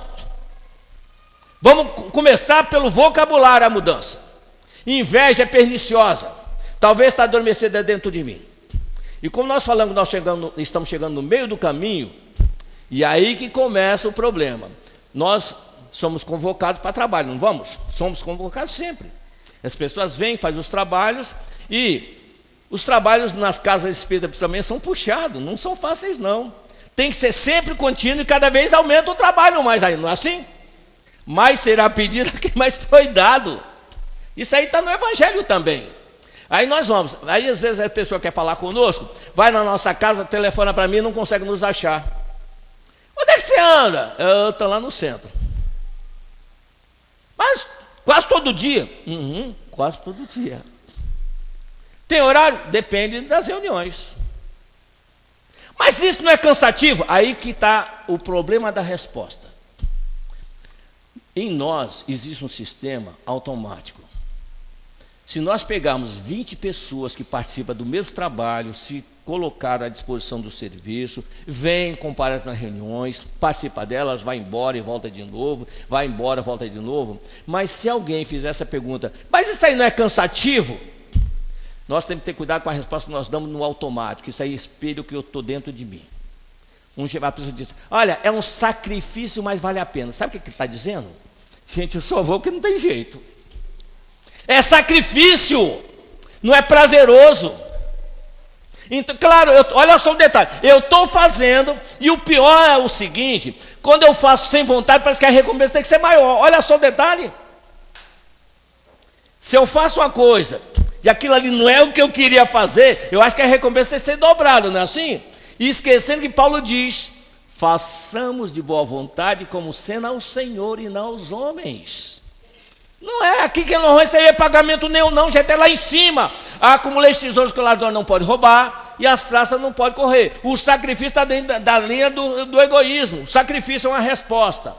Vamos começar pelo vocabulário, a mudança. Inveja é perniciosa, talvez está adormecida dentro de mim. E como nós falamos, estamos chegando no meio do caminho, e aí que começa o problema. Nós somos convocados para trabalho, não vamos? Somos convocados sempre. As pessoas vêm, fazem os trabalhos, e os trabalhos nas casas espíritas também são puxados, não são fáceis não. Tem que ser sempre contínuo e cada vez aumenta o trabalho mais aí, não é assim? Mais será pedido a quem mais foi dado. Isso aí está no Evangelho também. Aí nós vamos, aí às vezes a pessoa quer falar conosco, vai na nossa casa, telefona para mim e não consegue nos achar. Onde é que você anda? Eu estou lá no centro. Mas quase todo dia? Quase todo dia. Tem horário? Depende das reuniões. Mas isso não é cansativo? Aí que está o problema da resposta. Em nós existe um sistema automático. Se nós pegarmos 20 pessoas que participam do mesmo trabalho, se colocaram à disposição do serviço, vêm, comparecem nas reuniões, participa delas, vai embora e volta de novo, vai embora, volta de novo. Mas se alguém fizer essa pergunta, mas isso aí não é cansativo? Nós temos que ter cuidado com a resposta que nós damos no automático, isso aí é espelho que eu estou dentro de mim. A pessoa diz, olha, é um sacrifício, mas vale a pena. Sabe o que ele está dizendo? Gente, eu só vou porque não tem jeito. É sacrifício, não é prazeroso. Então, claro, olha só o detalhe, eu estou fazendo, e o pior é o seguinte, quando eu faço sem vontade, parece que a recompensa tem que ser maior. Olha só o detalhe. Se eu faço uma coisa, e aquilo ali não é o que eu queria fazer, eu acho que a recompensa tem que ser dobrada, não é assim? E esquecendo que Paulo diz, façamos de boa vontade, como sendo ao Senhor e não aos homens. Não é aqui que não receber pagamento nenhum, não, já está lá em cima. Acumulei tesouros que o ladrão não pode roubar e as traças não podem correr. O sacrifício está dentro da linha do egoísmo. O sacrifício é uma resposta.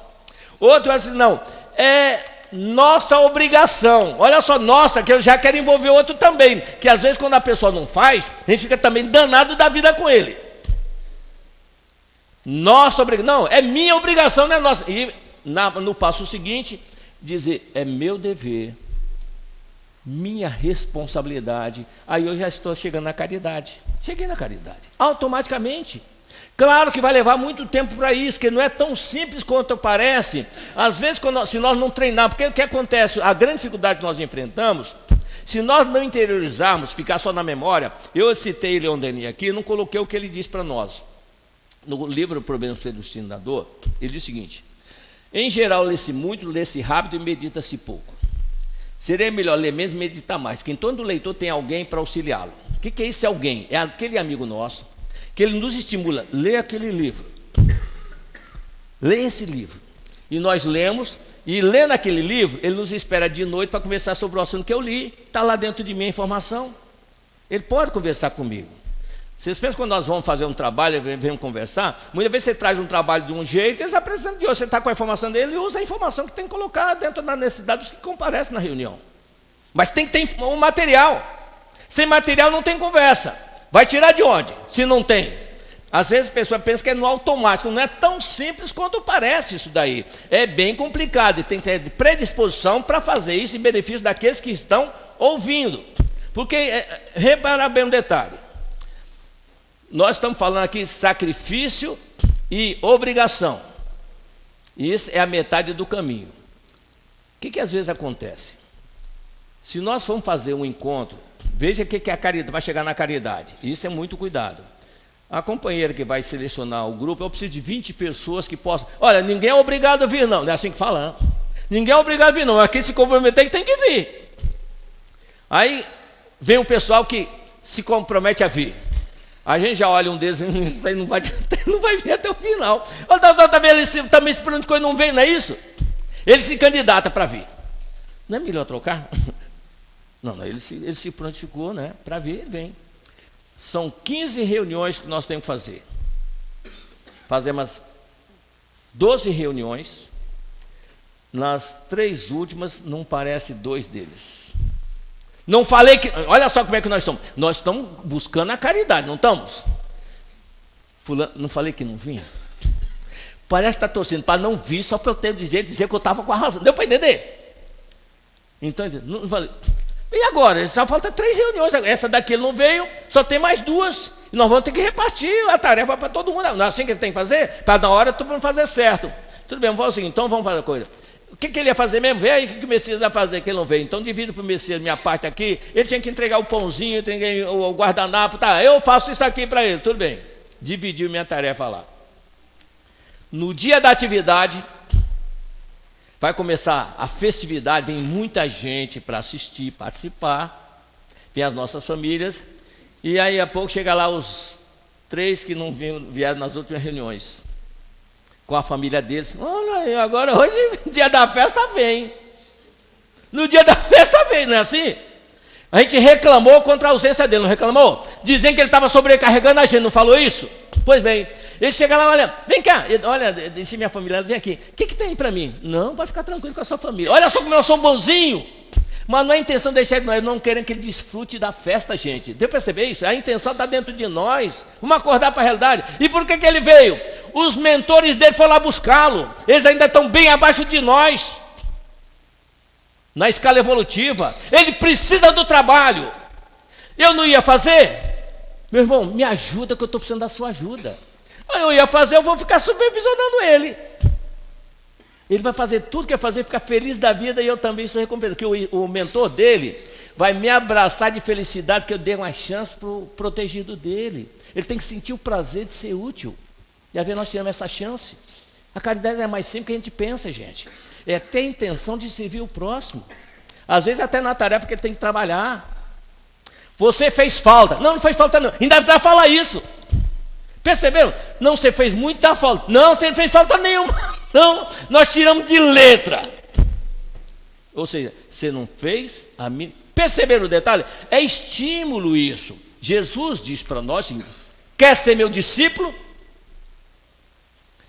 Outro vai dizer, não, é nossa obrigação. Olha só, nossa, que eu já quero envolver outro também. Que às vezes quando a pessoa não faz, a gente fica também danado da vida com ele. Nossa obrigação, não, é minha obrigação, não é nossa. E no passo seguinte, dizer, é meu dever, minha responsabilidade. Aí eu já estou chegando na caridade. Cheguei na caridade, automaticamente. Claro que vai levar muito tempo para isso, que não é tão simples quanto parece. Às vezes, se nós não treinarmos, porque o que acontece? A grande dificuldade que nós enfrentamos, se nós não interiorizarmos, ficar só na memória. Eu citei Leon Denis aqui, não coloquei o que ele diz para nós. No livro Problemas do Destino da Dor, ele diz o seguinte, em geral, lê-se muito, lê-se rápido e medita-se pouco. Seria melhor ler menos e meditar mais, que em torno do leitor tem alguém para auxiliá-lo. O que é esse alguém? É aquele amigo nosso, que ele nos estimula, lê aquele livro. Leia esse livro. E nós lemos, e lendo aquele livro, ele nos espera de noite para conversar sobre o assunto que eu li. Está lá dentro de mim a informação. Ele pode conversar comigo. Vocês pensam que quando nós vamos fazer um trabalho, vem conversar, muitas vezes você traz um trabalho de um jeito, eles apresentam de outro. Você está com a informação dele e usa a informação que tem que colocar dentro da necessidade dos que comparecem na reunião. Mas tem que ter um material. Sem material não tem conversa. Vai tirar de onde? Se não tem. Às vezes a pessoa pensa que é no automático. Não é tão simples quanto parece isso daí. É bem complicado e tem que ter predisposição para fazer isso em benefício daqueles que estão ouvindo. Porque, repara bem um detalhe. Nós estamos falando aqui de sacrifício e obrigação. Isso é a metade do caminho. O que às vezes acontece? Se nós formos fazer um encontro, veja o que é a caridade, vai chegar na caridade. Isso é muito cuidado. A companheira que vai selecionar o grupo, eu preciso de 20 pessoas que possam... Olha, ninguém é obrigado a vir, não. Não é assim que fala. Ninguém é obrigado a vir, não. Aqui se comprometer tem que vir. Aí vem o pessoal que se compromete a vir. A gente já olha um deles e isso aí não vai vir até o final. Ele está me esperando que ele não vem, não é isso? Ele se candidata para vir. Não é melhor trocar? Não, ele se prontificou, né? Para vir, ele vem. São 15 reuniões que nós temos que fazer. Fazemos 12 reuniões. Nas 3 últimas, não parece 2 deles. Não falei que... Olha só como é que nós somos. Nós estamos buscando a caridade, não estamos? Fulano, não falei que não vinha? Parece que está torcendo para não vir, só para eu ter dizer que eu estava com a razão. Deu para entender? Então, não falei... E agora? Só falta 3 reuniões. Essa daqui ele não veio, só tem mais 2. E nós vamos ter que repartir a tarefa para todo mundo. Não é assim que ele tem que fazer? Para na hora todo mundo fazer certo. Tudo bem, vamos fazer assim, então vamos fazer a coisa. O que ele ia fazer mesmo? Vê aí o que o Messias ia fazer, que ele não veio. Então divido para o Messias minha parte aqui. Ele tinha que entregar o pãozinho, o guardanapo. Tá, eu faço isso aqui para ele. Tudo bem. Dividiu minha tarefa lá. No dia da atividade... Vai começar a festividade, vem muita gente para assistir, participar, vem as nossas famílias, e aí a pouco chega lá os 3 que não vieram nas últimas reuniões, com a família deles. Olha aí, agora hoje, dia da festa vem. No dia da festa vem, não é assim? A gente reclamou contra a ausência dele, não reclamou? Dizendo que ele estava sobrecarregando a gente, não falou isso? Pois bem, ele chega lá, olha, vem cá, olha, disse minha família, vem aqui, o que tem para mim? Não, vai ficar tranquilo com a sua família. Olha só como eu sou bonzinho. Mas não é a intenção de deixar de nós, não querem que ele desfrute da festa, gente. Deu para perceber isso? A intenção está dentro de nós. Vamos acordar para a realidade. E por que ele veio? Os mentores dele foram lá buscá-lo. Eles ainda estão bem abaixo de nós. Na escala evolutiva. Ele precisa do trabalho. Eu não ia fazer? Meu irmão, me ajuda que eu estou precisando da sua ajuda. Eu ia fazer, eu vou ficar supervisionando ele. Ele vai fazer tudo que é fazer, ficar feliz da vida, e eu também sou recompensado. Porque o mentor dele vai me abraçar de felicidade, porque eu dei uma chance para o protegido dele. Ele tem que sentir o prazer de ser útil. E a ver, nós tivemos essa chance. A caridade é mais simples que a gente pensa, gente. É ter a intenção de servir o próximo. Às vezes até na tarefa que ele tem que trabalhar. Você fez falta. Não fez falta não. Ainda dá falar isso. Perceberam? Não, você fez muita falta. Não, você não fez falta nenhuma. Não, nós tiramos de letra. Ou seja, você não fez a mim. Perceberam o detalhe? É estímulo isso. Jesus diz para nós assim, quer ser meu discípulo?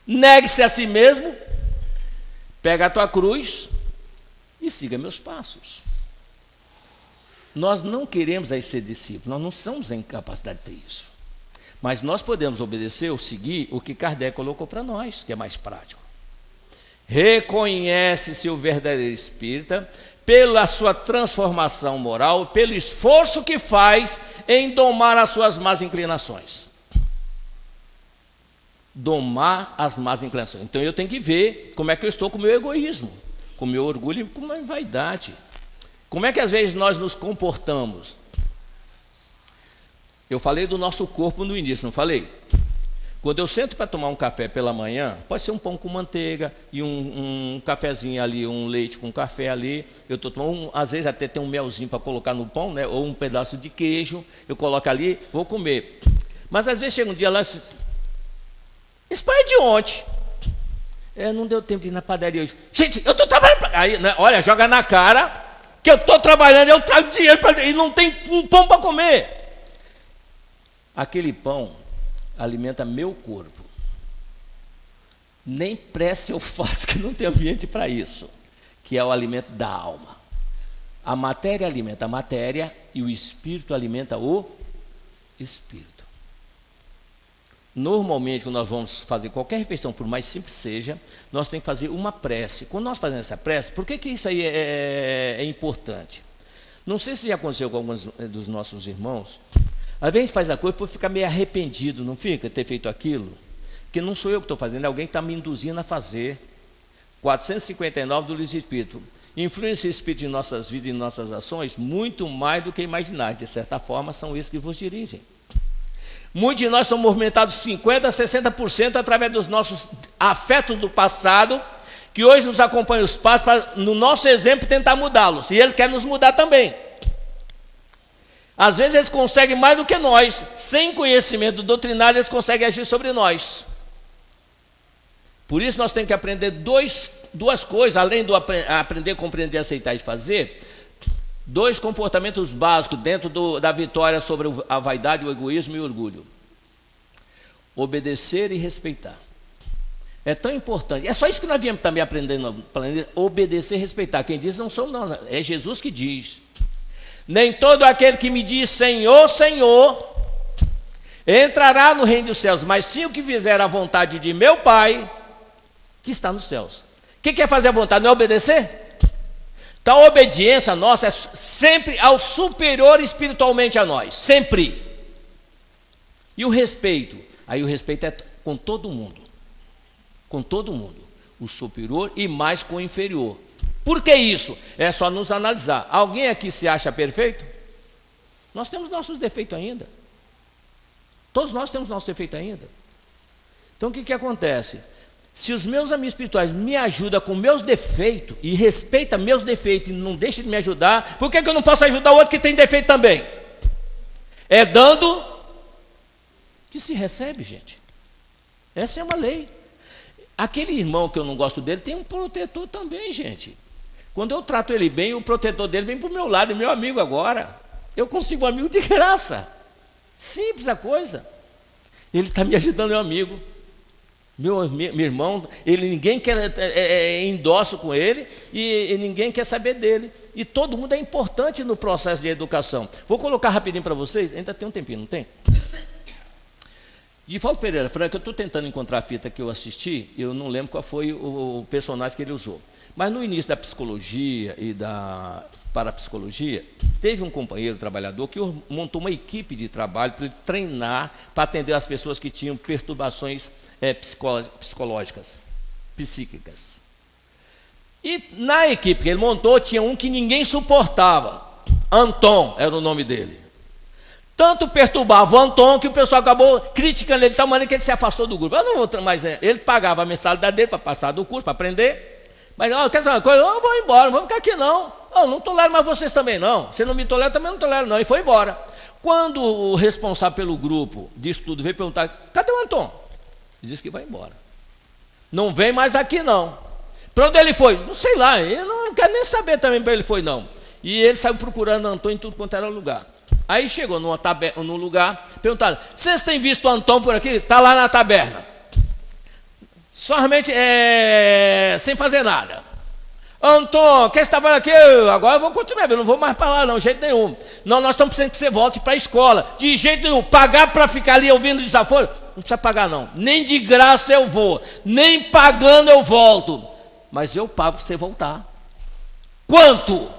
Negue-se a si mesmo, pega a tua cruz e siga meus passos. Nós não queremos aí ser discípulos, nós não somos em capacidade de ter isso. Mas nós podemos obedecer ou seguir o que Kardec colocou para nós, que é mais prático. Reconhece-se o verdadeiro espírita pela sua transformação moral, pelo esforço que faz em domar as suas más inclinações. Domar as más inclinações. Então eu tenho que ver como é que eu estou com o meu egoísmo, com o meu orgulho e com a minha vaidade. Como é que às vezes nós nos comportamos? Eu falei do nosso corpo no início, não falei? Quando eu sento para tomar um café pela manhã, pode ser um pão com manteiga e um cafezinho ali, um leite com café ali. Eu estou tomando, às vezes até tem um melzinho para colocar no pão, né? Ou um pedaço de queijo, eu coloco ali, vou comer. Mas às vezes chega um dia lá e diz, esse pão é de ontem. Não deu tempo de ir na padaria hoje. Gente, eu estou trabalhando para... Aí, né, olha, joga na cara que eu estou trabalhando, eu trago dinheiro e não tem um pão para comer. Aquele pão alimenta meu corpo. Nem prece eu faço, que não tem ambiente para isso, que é o alimento da alma. A matéria alimenta a matéria e o espírito alimenta o espírito. Normalmente, quando nós vamos fazer qualquer refeição, por mais simples seja, nós temos que fazer uma prece. Quando nós fazemos essa prece, por que isso aí é importante? Não sei se já aconteceu com alguns dos nossos irmãos. Às vezes a gente faz a coisa por ficar meio arrependido, não fica, ter feito aquilo? Porque não sou eu que estou fazendo, é alguém que está me induzindo a fazer. 459 do Livro Espírito. Influencia o Espírito em nossas vidas e em nossas ações muito mais do que imaginar. De certa forma, são esses que vos dirigem. Muitos de nós são movimentados 50% a 60% através dos nossos afetos do passado, que hoje nos acompanham os passos para, no nosso exemplo, tentar mudá-los. E eles querem nos mudar também. Às vezes eles conseguem mais do que nós. Sem conhecimento doutrinário, eles conseguem agir sobre nós. Por isso nós temos que aprender duas coisas, além do aprender, compreender, aceitar e fazer, 2 comportamentos básicos dentro da vitória sobre a vaidade, o egoísmo e o orgulho. Obedecer e respeitar. É tão importante. É só isso que nós viemos também aprendendo. Obedecer e respeitar. Quem diz não somos nós, é Jesus que diz. Nem todo aquele que me diz Senhor, Senhor, entrará no reino dos céus, mas sim o que fizer a vontade de meu Pai, que está nos céus. O que é fazer a vontade? Não é obedecer? Então a obediência nossa é sempre ao superior espiritualmente a nós, sempre. E o respeito? Aí o respeito é com todo mundo. Com todo mundo. O superior e mais com o inferior. Por que isso? É só nos analisar. Alguém aqui se acha perfeito? Nós temos nossos defeitos ainda. Todos nós temos nossos defeitos ainda. Então o que acontece? Se os meus amigos espirituais me ajudam com meus defeitos e respeitam meus defeitos e não deixam de me ajudar, por que eu não posso ajudar o outro que tem defeito também? É dando que se recebe, gente. Essa é uma lei. Aquele irmão que eu não gosto dele tem um protetor também, gente. Quando eu trato ele bem, o protetor dele vem para o meu lado, é meu amigo agora. Eu consigo um amigo de graça. Simples a coisa. Ele está me ajudando, meu amigo. Meu irmão, ninguém quer endosso com ele e ninguém quer saber dele. E todo mundo é importante no processo de educação. Vou colocar rapidinho para vocês, ainda tem um tempinho, não tem? Divaldo Pereira Franco, eu estou tentando encontrar a fita que eu assisti, eu não lembro qual foi o personagem que ele usou. Mas no início da psicologia e da parapsicologia, teve um companheiro trabalhador que montou uma equipe de trabalho para ele treinar, para atender as pessoas que tinham perturbações psicológicas, psíquicas. E na equipe que ele montou, tinha um que ninguém suportava. Anton era o nome dele. Tanto perturbava o Anton que o pessoal acabou criticando ele de tal maneira que ele se afastou do grupo. Eu não vou mais, ele pagava a mensalidade dele para passar do curso, para aprender. Mas quer saber uma coisa? Eu vou embora, não vou ficar aqui não. Eu não tolero mais vocês também não. Você não me tolera, também não tolero não. E foi embora. Quando o responsável pelo grupo de estudo veio perguntar, cadê o Anton? Ele disse que vai embora. Não vem mais aqui não. Para onde ele foi? Não sei lá, eu não quero nem saber também para ele foi não. E ele saiu procurando Anton em tudo quanto era lugar. Aí chegou num lugar, perguntaram, vocês têm visto o Anton por aqui? Está lá na taberna. Somente sem fazer nada. Anton, quem estava aqui? Agora eu vou continuar, eu não vou mais para lá não, de jeito nenhum. Não, nós estamos precisando que você volte para a escola. De jeito nenhum, pagar para ficar ali ouvindo desaforo? Não precisa pagar não, nem de graça eu vou, nem pagando eu volto. Mas eu pago para você voltar. Quanto?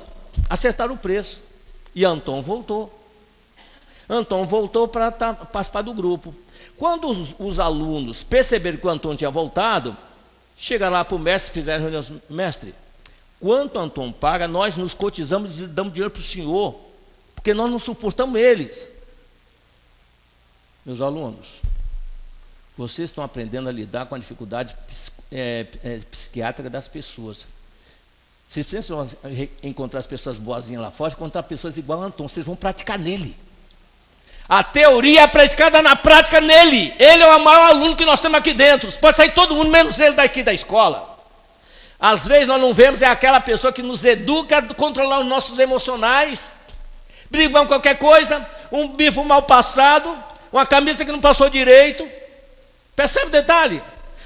Acertaram o preço. E Anton voltou. Anton voltou para participar do grupo. Quando os alunos perceberam que o Anton tinha voltado, chegaram lá para o mestre, fizeram reunião, mestre, quanto Anton paga, nós nos cotizamos e damos dinheiro para o senhor, porque nós não suportamos eles. Meus alunos, vocês estão aprendendo a lidar com a dificuldade psiquiátrica das pessoas. Vocês precisam encontrar as pessoas boazinhas lá fora, encontrar pessoas igual a Anton, vocês vão praticar nele. A teoria é praticada na prática nele. Ele é o maior aluno que nós temos aqui dentro. Pode sair todo mundo, menos ele daqui da escola. Às vezes nós não vemos, é aquela pessoa que nos educa a controlar os nossos emocionais. Brigam qualquer coisa, um bife mal passado, uma camisa que não passou direito. Percebe o detalhe?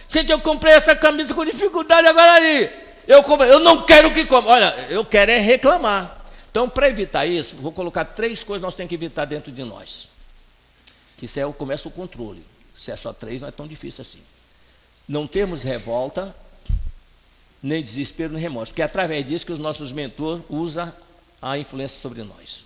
Gente, eu comprei essa camisa com dificuldade, agora aí. Eu não quero que coma. Olha, eu quero é reclamar. Então, para evitar isso, vou colocar 3 coisas que nós temos que evitar dentro de nós. Que isso é começa o controle. Se é só 3, não é tão difícil assim. Não termos revolta, nem desespero, nem remorso. Porque é através disso que os nossos mentores usam a influência sobre nós.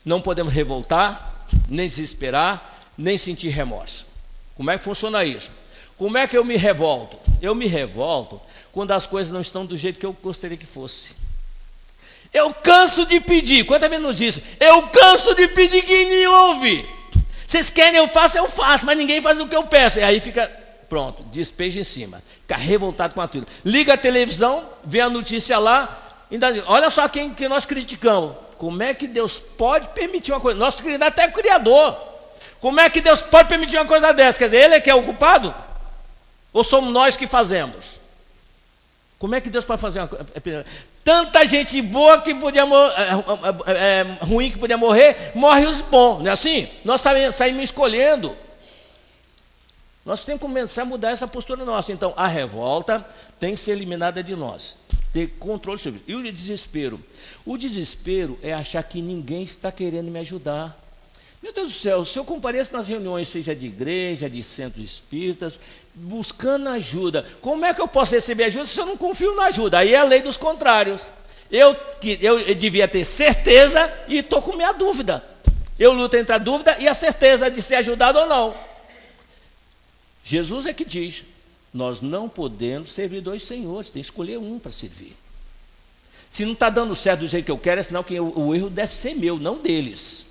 Não podemos revoltar, nem desesperar, nem sentir remorso. Como é que funciona isso? Como é que eu me revolto? Eu me revolto quando as coisas não estão do jeito que eu gostaria que fosse. Eu canso de pedir. Quantas vezes nos diz? Eu canso de pedir que ninguém ouve. Vocês querem, eu faço, mas ninguém faz o que eu peço. E aí fica, pronto, despeja em cima. Fica revoltado com aquilo. Liga a televisão, vê a notícia lá, ainda diz, olha só quem que nós criticamos. Como é que Deus pode permitir uma coisa? Nosso criador até é o Criador. Como é que Deus pode permitir uma coisa dessa? Quer dizer, Ele é que é o culpado? Ou somos nós que fazemos? Como é que Deus pode fazer uma coisa? Tanta gente boa que podia ruim que podia morrer, morre os bons, não é assim? Nós saímos escolhendo. Nós temos que começar a mudar essa postura nossa. Então, a revolta tem que ser eliminada de nós. Ter controle sobre isso. E o desespero? O desespero é achar que ninguém está querendo me ajudar. Meu Deus do céu, se eu compareço nas reuniões, seja de igreja, de centros espíritas, buscando ajuda, como é que eu posso receber ajuda se eu não confio na ajuda? Aí é a lei dos contrários. Eu devia ter certeza e estou com minha dúvida. Eu luto entre a dúvida e a certeza de ser ajudado ou não. Jesus é que diz, nós não podemos servir 2 senhores, tem que escolher um para servir. Se não está dando certo do jeito que eu quero, é sinal que o erro deve ser meu, não deles.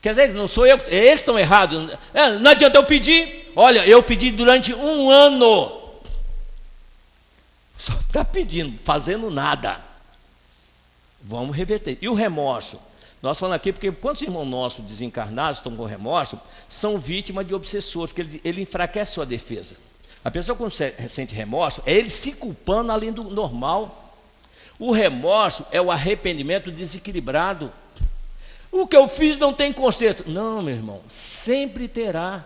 Quer dizer, não sou eu, eles estão errados. Não adianta eu pedir. Olha, eu pedi durante 1 ano. Só está pedindo, fazendo nada. Vamos reverter. E o remorso? Nós falamos aqui porque quantos irmãos nossos desencarnados estão com remorso, são vítimas de obsessores, porque ele enfraquece sua defesa. A pessoa quando sente remorso, é ele se culpando além do normal. O remorso é o arrependimento desequilibrado. O que eu fiz não tem conserto. Não, meu irmão, sempre terá.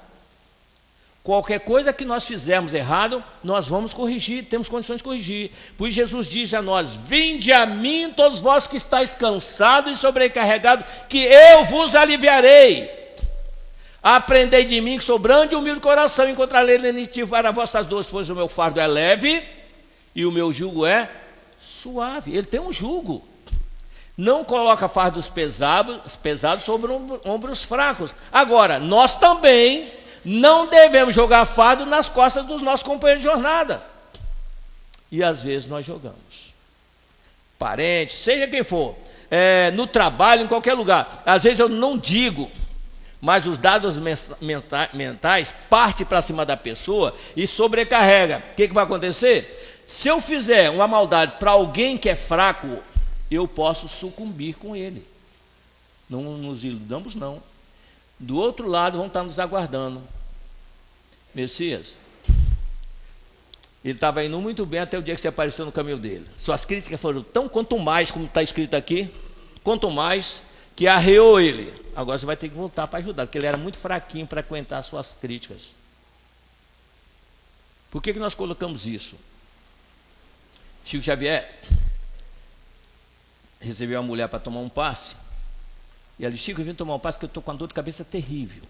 Qualquer coisa que nós fizermos errado, nós vamos corrigir, temos condições de corrigir. Pois Jesus diz a nós, vinde a mim todos vós que estáis cansados e sobrecarregados, que eu vos aliviarei. Aprendei de mim que sou brando e humilde de coração, encontrarei lenitivo para vossas dores, pois o meu fardo é leve e o meu jugo é suave. Ele tem um jugo. Não coloca fardos pesados sobre ombros fracos. Agora, nós também não devemos jogar fardo nas costas dos nossos companheiros de jornada. E às vezes nós jogamos. Parente, seja quem for, no trabalho, em qualquer lugar. Às vezes eu não digo, mas os dados mentais partem para cima da pessoa e sobrecarrega. O que vai acontecer? Se eu fizer uma maldade para alguém que é fraco, eu posso sucumbir com ele. Não nos iludamos, não. Do outro lado vão estar nos aguardando. Messias, ele estava indo muito bem até o dia que você apareceu no caminho dele. Suas críticas foram tão quanto mais, como está escrito aqui, quanto mais que arreou ele. Agora você vai ter que voltar para ajudar, porque ele era muito fraquinho para aguentar as suas críticas. Por que nós colocamos isso? Chico Xavier recebeu uma mulher para tomar um passe. E ela disse, Chico, eu vim tomar um passe porque eu estou com uma dor de cabeça terrível.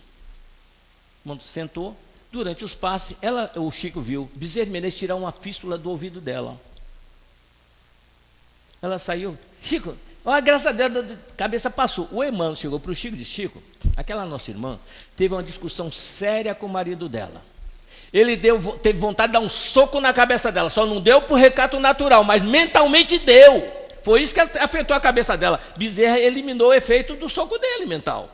Quando sentou, durante os passes, o Chico viu Bezerra de Menezes tirar uma fístula do ouvido dela. Ela saiu, Chico, graças a Deus, a cabeça passou. O Emmanuel chegou para o Chico e disse, Chico, aquela nossa irmã teve uma discussão séria com o marido dela. Ele teve vontade de dar um soco na cabeça dela, só não deu por recato natural, mas mentalmente deu. Foi isso que afetou a cabeça dela. Bezerra eliminou o efeito do soco dele mental.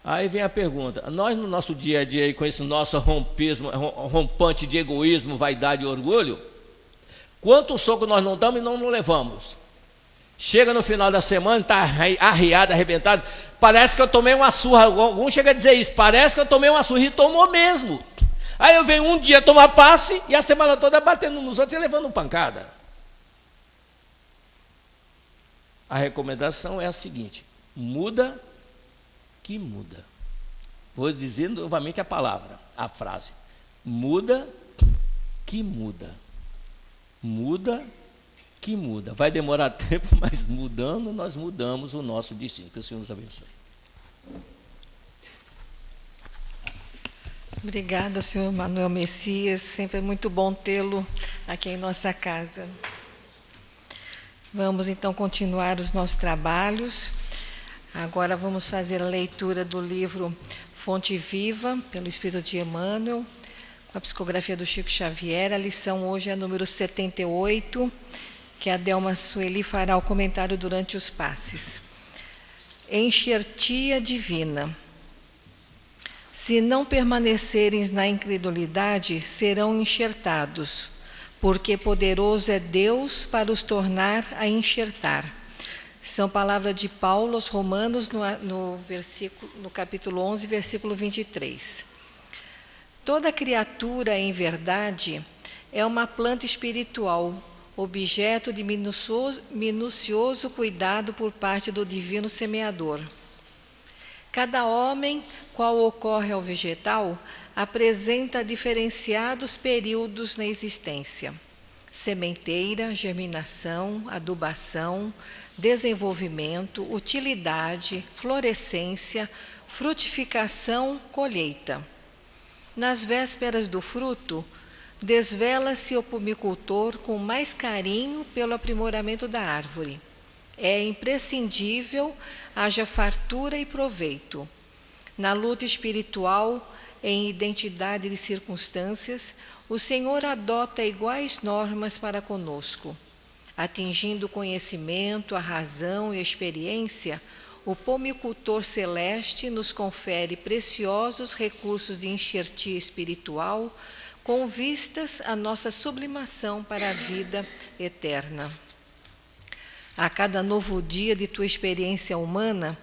Aí vem a pergunta, nós no nosso dia a dia, com esse nosso rompante de egoísmo, vaidade e orgulho, quanto soco nós não damos e não levamos? Chega no final da semana, está arriado, arrebentado. Parece que eu tomei uma surra. Algum chega a dizer isso. Parece que eu tomei uma surra e tomou mesmo. Aí eu venho um dia tomar passe e a semana toda batendo nos outros e levando pancada. A recomendação é a seguinte: muda que muda. Vou dizer novamente a palavra, a frase. Muda que muda. Muda que muda. Vai demorar tempo, mas mudando, nós mudamos o nosso destino. Que o Senhor nos abençoe. Obrigada, senhor Manuel Messias. Sempre é muito bom tê-lo aqui em nossa casa. Vamos então continuar os nossos trabalhos. Agora vamos fazer a leitura do livro Fonte Viva, pelo Espírito de Emmanuel, com a psicografia do Chico Xavier. A lição hoje é a número 78, que a Delma Sueli fará o comentário durante os passes. Enxertia divina. Se não permaneceres na incredulidade, serão enxertados, porque poderoso é Deus para os tornar a enxertar. São palavras de Paulo aos Romanos, no capítulo 11, versículo 23. Toda criatura, em verdade, é uma planta espiritual, objeto de minucioso cuidado por parte do divino semeador. Cada homem, qual ocorre ao vegetal, apresenta diferenciados períodos na existência: sementeira, germinação, adubação, desenvolvimento, utilidade, florescência, frutificação, colheita. Nas vésperas do fruto, desvela-se o pomicultor com mais carinho pelo aprimoramento da árvore. É imprescindível haja fartura e proveito. Na luta espiritual, em identidade de circunstâncias, o Senhor adota iguais normas para conosco. Atingindo o conhecimento, a razão e a experiência, o pomicultor celeste nos confere preciosos recursos de enxertia espiritual, com vistas à nossa sublimação para a vida eterna. A cada novo dia de tua experiência humana,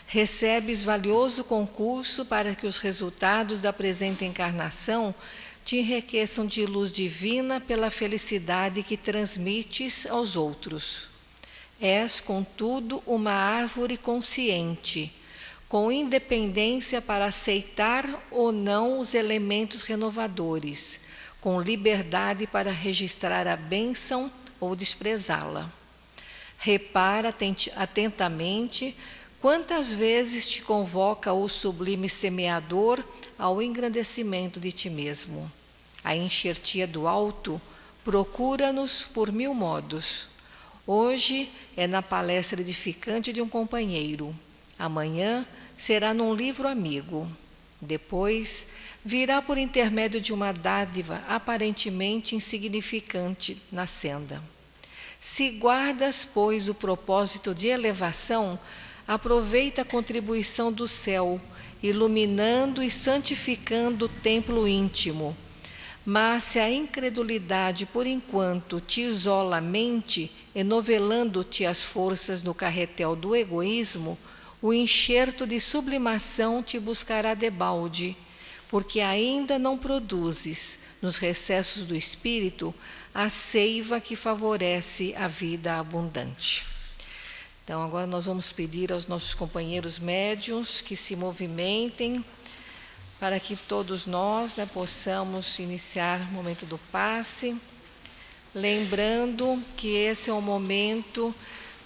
recebes valioso concurso para que os resultados da presente encarnação te enriqueçam de luz divina pela felicidade que transmites aos outros. És, contudo, uma árvore consciente, com independência para aceitar ou não os elementos renovadores, com liberdade para registrar a bênção ou desprezá-la. Repara atentamente quantas vezes te convoca o sublime semeador ao engrandecimento de ti mesmo. A enxertia do alto procura-nos por 1000 modos. Hoje é na palestra edificante de um companheiro. Amanhã será num livro amigo. Depois virá por intermédio de uma dádiva aparentemente insignificante na senda. Se guardas, pois, o propósito de elevação, aproveita a contribuição do céu, iluminando e santificando o templo íntimo. Mas se a incredulidade, por enquanto, te isola a mente, enovelando-te as forças no carretel do egoísmo, o enxerto de sublimação te buscará debalde, porque ainda não produzes, nos recessos do espírito, a seiva que favorece a vida abundante. Então, agora nós vamos pedir aos nossos companheiros médiuns que se movimentem para que todos nós possamos iniciar o momento do passe, lembrando que esse é o momento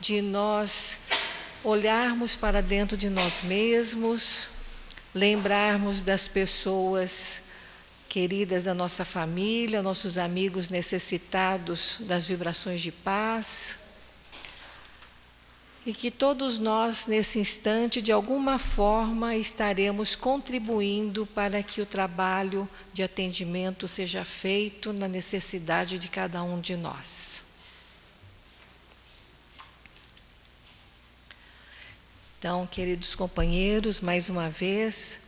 de nós olharmos para dentro de nós mesmos, lembrarmos das pessoas queridas da nossa família, nossos amigos necessitados das vibrações de paz, e que todos nós, nesse instante, de alguma forma, estaremos contribuindo para que o trabalho de atendimento seja feito na necessidade de cada um de nós. Então, queridos companheiros, mais uma vez,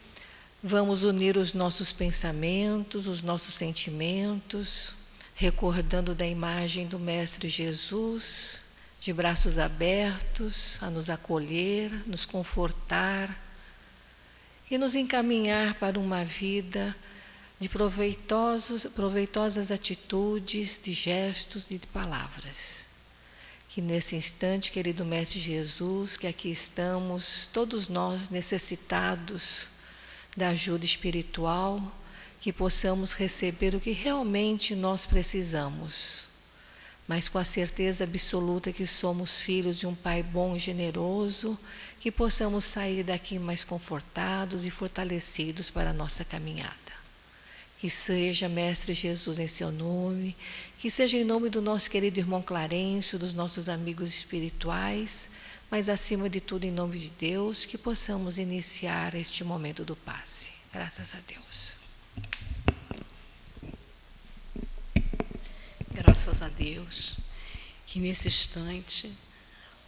vamos unir os nossos pensamentos, os nossos sentimentos, recordando da imagem do Mestre Jesus, de braços abertos, a nos acolher, nos confortar e nos encaminhar para uma vida de proveitosas atitudes, de gestos e de palavras. Que nesse instante, querido Mestre Jesus, que aqui estamos, todos nós necessitados da ajuda espiritual, que possamos receber o que realmente nós precisamos, mas com a certeza absoluta que somos filhos de um Pai bom e generoso, que possamos sair daqui mais confortados e fortalecidos para a nossa caminhada. Que seja, Mestre Jesus, em seu nome, que seja em nome do nosso querido irmão Clarencio, dos nossos amigos espirituais, mas acima de tudo em nome de Deus, que possamos iniciar este momento do passe. Graças a Deus. Graças a Deus, que nesse instante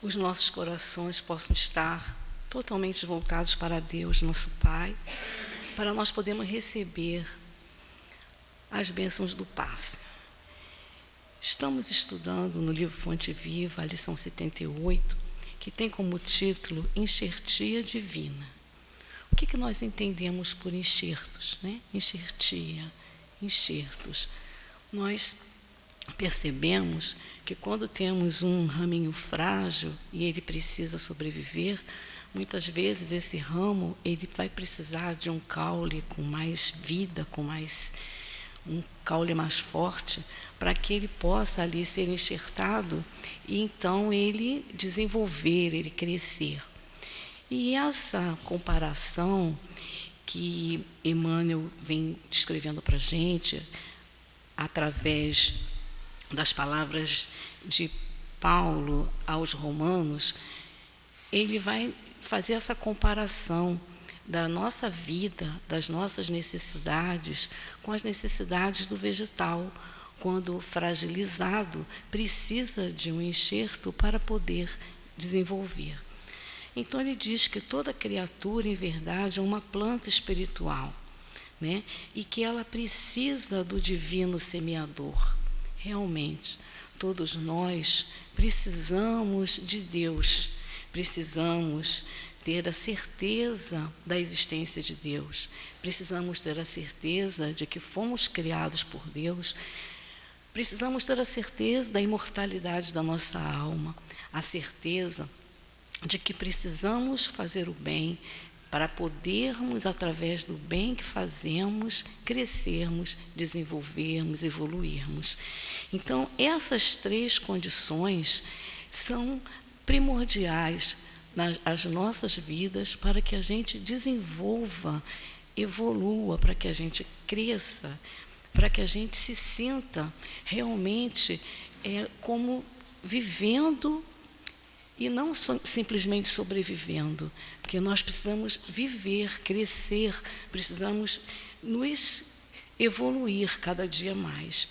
os nossos corações possam estar totalmente voltados para Deus, nosso Pai, para nós podermos receber as bênçãos do passe. Estamos estudando no livro Fonte Viva, a lição 78, que tem como título Enxertia Divina. O que nós entendemos por enxertos, né? Enxertia, enxertos. Nós percebemos que quando temos um raminho frágil e ele precisa sobreviver, muitas vezes esse ramo ele vai precisar de um caule com mais vida, um caule mais forte, para que ele possa ali ser enxertado e então ele desenvolver, ele crescer. E essa comparação que Emmanuel vem descrevendo para a gente, através das palavras de Paulo aos Romanos, ele vai fazer essa comparação da nossa vida, das nossas necessidades, com as necessidades do vegetal, quando fragilizado, precisa de um enxerto para poder desenvolver. Então ele diz que toda criatura, em verdade, é uma planta espiritual, né? E que ela precisa do divino semeador. Realmente, todos nós precisamos de Deus, precisamos ter a certeza da existência de Deus, precisamos ter a certeza de que fomos criados por Deus, precisamos ter a certeza da imortalidade da nossa alma, a certeza de que precisamos fazer o bem para podermos, através do bem que fazemos, crescermos, desenvolvermos, evoluirmos. Então, essas três condições são primordiais nas nossas vidas para que a gente desenvolva, evolua, para que a gente cresça, para que a gente se sinta realmente como vivendo e não simplesmente sobrevivendo, porque nós precisamos viver, crescer, precisamos nos evoluir cada dia mais.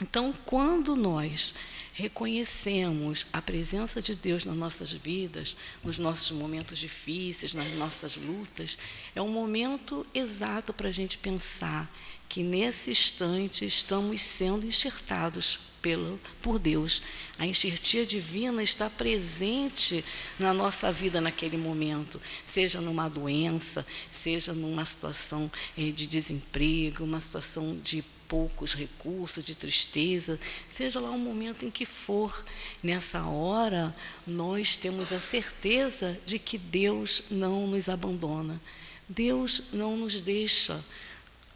Então, quando nós reconhecemos a presença de Deus nas nossas vidas, nos nossos momentos difíceis, nas nossas lutas, é um momento exato para a gente pensar que nesse instante estamos sendo enxertados por Deus. A enxertia divina está presente na nossa vida naquele momento, seja numa doença, seja numa situação de desemprego, uma situação de poucos recursos, de tristeza, seja lá o momento em que for. Nessa hora, nós temos a certeza de que Deus não nos abandona, Deus não nos deixa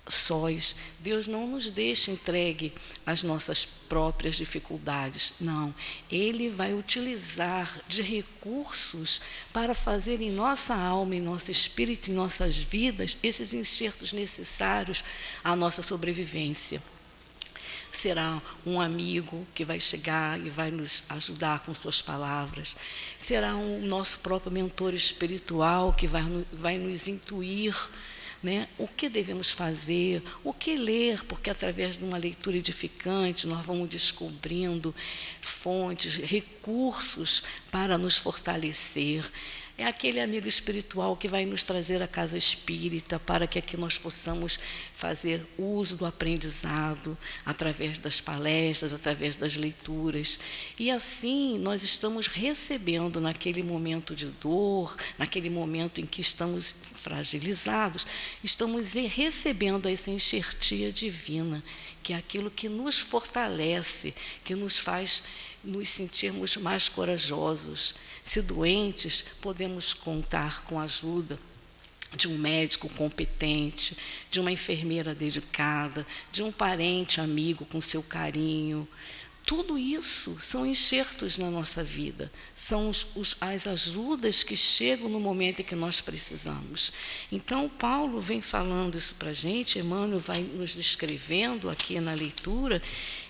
sós, Deus não nos deixa entregue às nossas próprias dificuldades, não. Ele vai utilizar de recursos para fazer em nossa alma, em nosso espírito, em nossas vidas, esses enxertos necessários à nossa sobrevivência. Será um amigo que vai chegar e vai nos ajudar com suas palavras, será um nosso próprio mentor espiritual que vai nos intuir, né, o que devemos fazer, o que ler, porque através de uma leitura edificante nós vamos descobrindo fontes, recursos para nos fortalecer. É aquele amigo espiritual que vai nos trazer à casa espírita para que aqui nós possamos fazer uso do aprendizado através das palestras, através das leituras. E assim nós estamos recebendo naquele momento de dor, naquele momento em que estamos fragilizados, estamos recebendo essa enxertia divina, que é aquilo que nos fortalece, que nos faz nos sentirmos mais corajosos. Se doentes, podemos contar com a ajuda de um médico competente, de uma enfermeira dedicada, de um parente amigo com seu carinho. Tudo isso são enxertos na nossa vida, são as ajudas que chegam no momento em que nós precisamos. Então, Paulo vem falando isso para a gente, Emmanuel vai nos descrevendo aqui na leitura,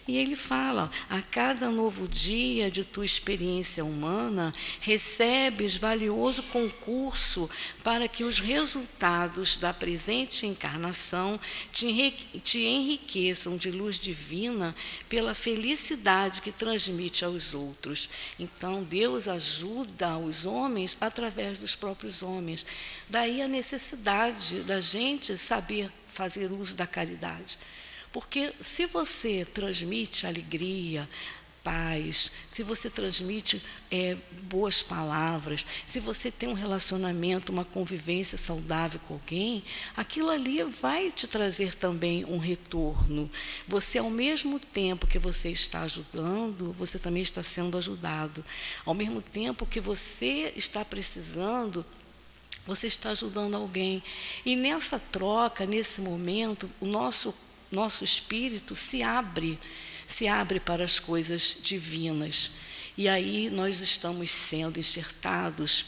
e ele fala: a cada novo dia de tua experiência humana, recebes valioso concurso para que os resultados da presente encarnação te enriqueçam de luz divina pela felicidade que transmite aos outros. Então, Deus ajuda os homens através dos próprios homens. Daí a necessidade da gente saber fazer uso da caridade. Porque se você transmite alegria, paz, se você transmite boas palavras, se você tem um relacionamento, uma convivência saudável com alguém, aquilo ali vai te trazer também um retorno. Você, ao mesmo tempo que você está ajudando, você também está sendo ajudado. Ao mesmo tempo que você está precisando, você está ajudando alguém. E nessa troca, nesse momento, o nosso espírito se abre para as coisas divinas. E aí nós estamos sendo enxertados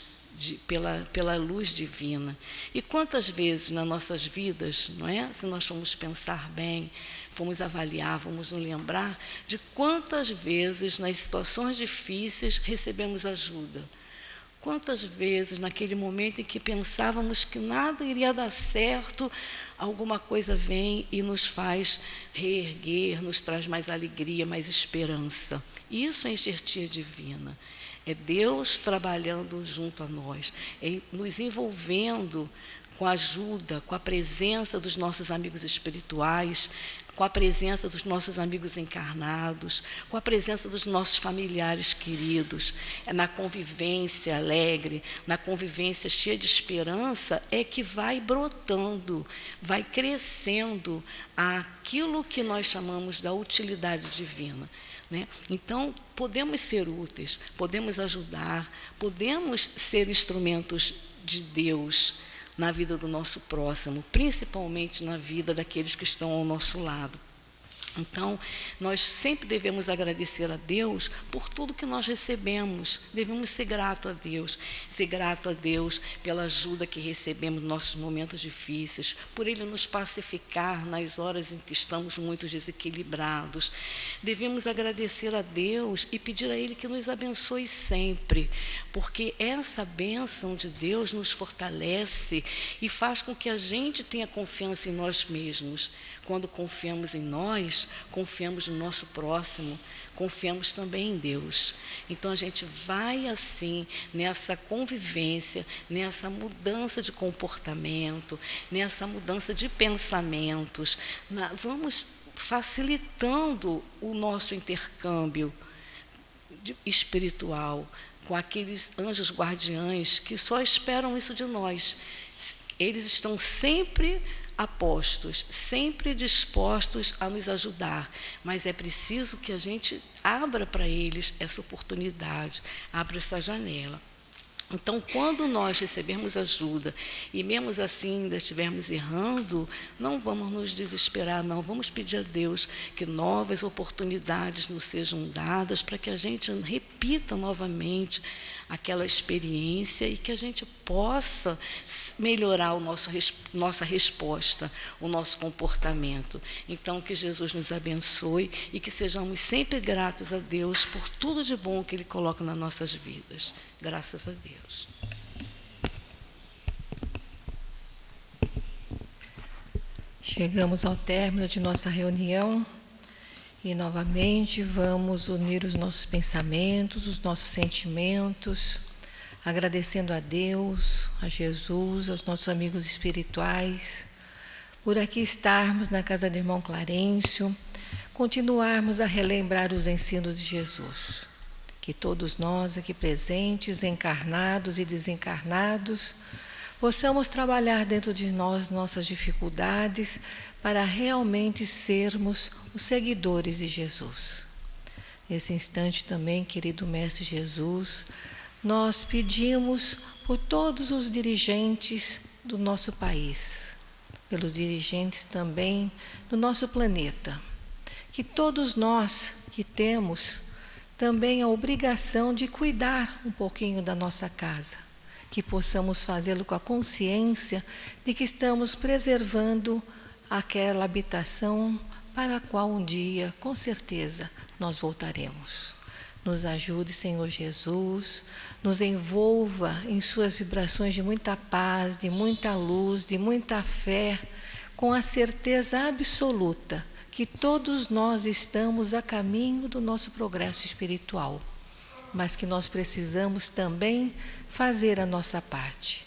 pela luz divina. E quantas vezes nas nossas vidas, não é? Se nós formos pensar bem, formos avaliar, vamos nos lembrar de quantas vezes nas situações difíceis recebemos ajuda. Quantas vezes, naquele momento em que pensávamos que nada iria dar certo, alguma coisa vem e nos faz reerguer, nos traz mais alegria, mais esperança. Isso é enxertia divina. É Deus trabalhando junto a nós, nos envolvendo com a ajuda, com a presença dos nossos amigos espirituais, com a presença dos nossos amigos encarnados, com a presença dos nossos familiares queridos. É na convivência alegre, na convivência cheia de esperança, é que vai brotando, vai crescendo aquilo que nós chamamos da utilidade divina. Né? Então, podemos ser úteis, podemos ajudar, podemos ser instrumentos de Deus na vida do nosso próximo, principalmente na vida daqueles que estão ao nosso lado. Então, nós sempre devemos agradecer a Deus por tudo que nós recebemos. Devemos ser grato a Deus pela ajuda que recebemos nos nossos momentos difíceis, por Ele nos pacificar nas horas em que estamos muito desequilibrados. Devemos agradecer a Deus e pedir a Ele que nos abençoe sempre, porque essa bênção de Deus nos fortalece e faz com que a gente tenha confiança em nós mesmos. Quando confiamos em nós, confiamos no nosso próximo, confiamos também em Deus. Então a gente vai assim, nessa convivência, nessa mudança de comportamento, nessa mudança de pensamentos, vamos facilitando o nosso intercâmbio espiritual com aqueles anjos guardiães que só esperam isso de nós. Eles estão sempre apostos, sempre dispostos a nos ajudar, mas é preciso que a gente abra para eles essa oportunidade, abra essa janela. Então, quando nós recebermos ajuda e mesmo assim ainda estivermos errando, não vamos nos desesperar, não. Vamos pedir a Deus que novas oportunidades nos sejam dadas para que a gente repita novamente aquela experiência e que a gente possa melhorar nossa resposta, o nosso comportamento. Então, que Jesus nos abençoe e que sejamos sempre gratos a Deus por tudo de bom que Ele coloca nas nossas vidas. Graças a Deus. Chegamos ao término de nossa reunião e novamente vamos unir os nossos pensamentos, os nossos sentimentos agradecendo a Deus, a Jesus, aos nossos amigos espirituais, por aqui estarmos na casa do irmão Clarencio, continuarmos a relembrar os ensinos de Jesus. Que todos nós aqui presentes, encarnados e desencarnados, possamos trabalhar dentro de nós nossas dificuldades para realmente sermos os seguidores de Jesus. Nesse instante também, querido Mestre Jesus, nós pedimos por todos os dirigentes do nosso país, pelos dirigentes também do nosso planeta, que todos nós que temos também a obrigação de cuidar um pouquinho da nossa casa, que possamos fazê-lo com a consciência de que estamos preservando aquela habitação para a qual um dia, com certeza, nós voltaremos. Nos ajude, Senhor Jesus, nos envolva em suas vibrações de muita paz, de muita luz, de muita fé, com a certeza absoluta que todos nós estamos a caminho do nosso progresso espiritual, mas que nós precisamos também fazer a nossa parte.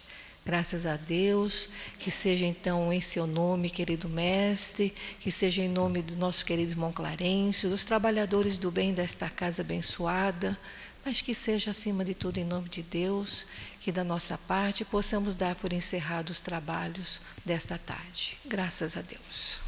Graças a Deus, que seja então em seu nome, querido Mestre, que seja em nome do nosso querido irmão Clarencio, dos trabalhadores do bem desta casa abençoada, mas que seja acima de tudo em nome de Deus, que da nossa parte possamos dar por encerrados os trabalhos desta tarde. Graças a Deus.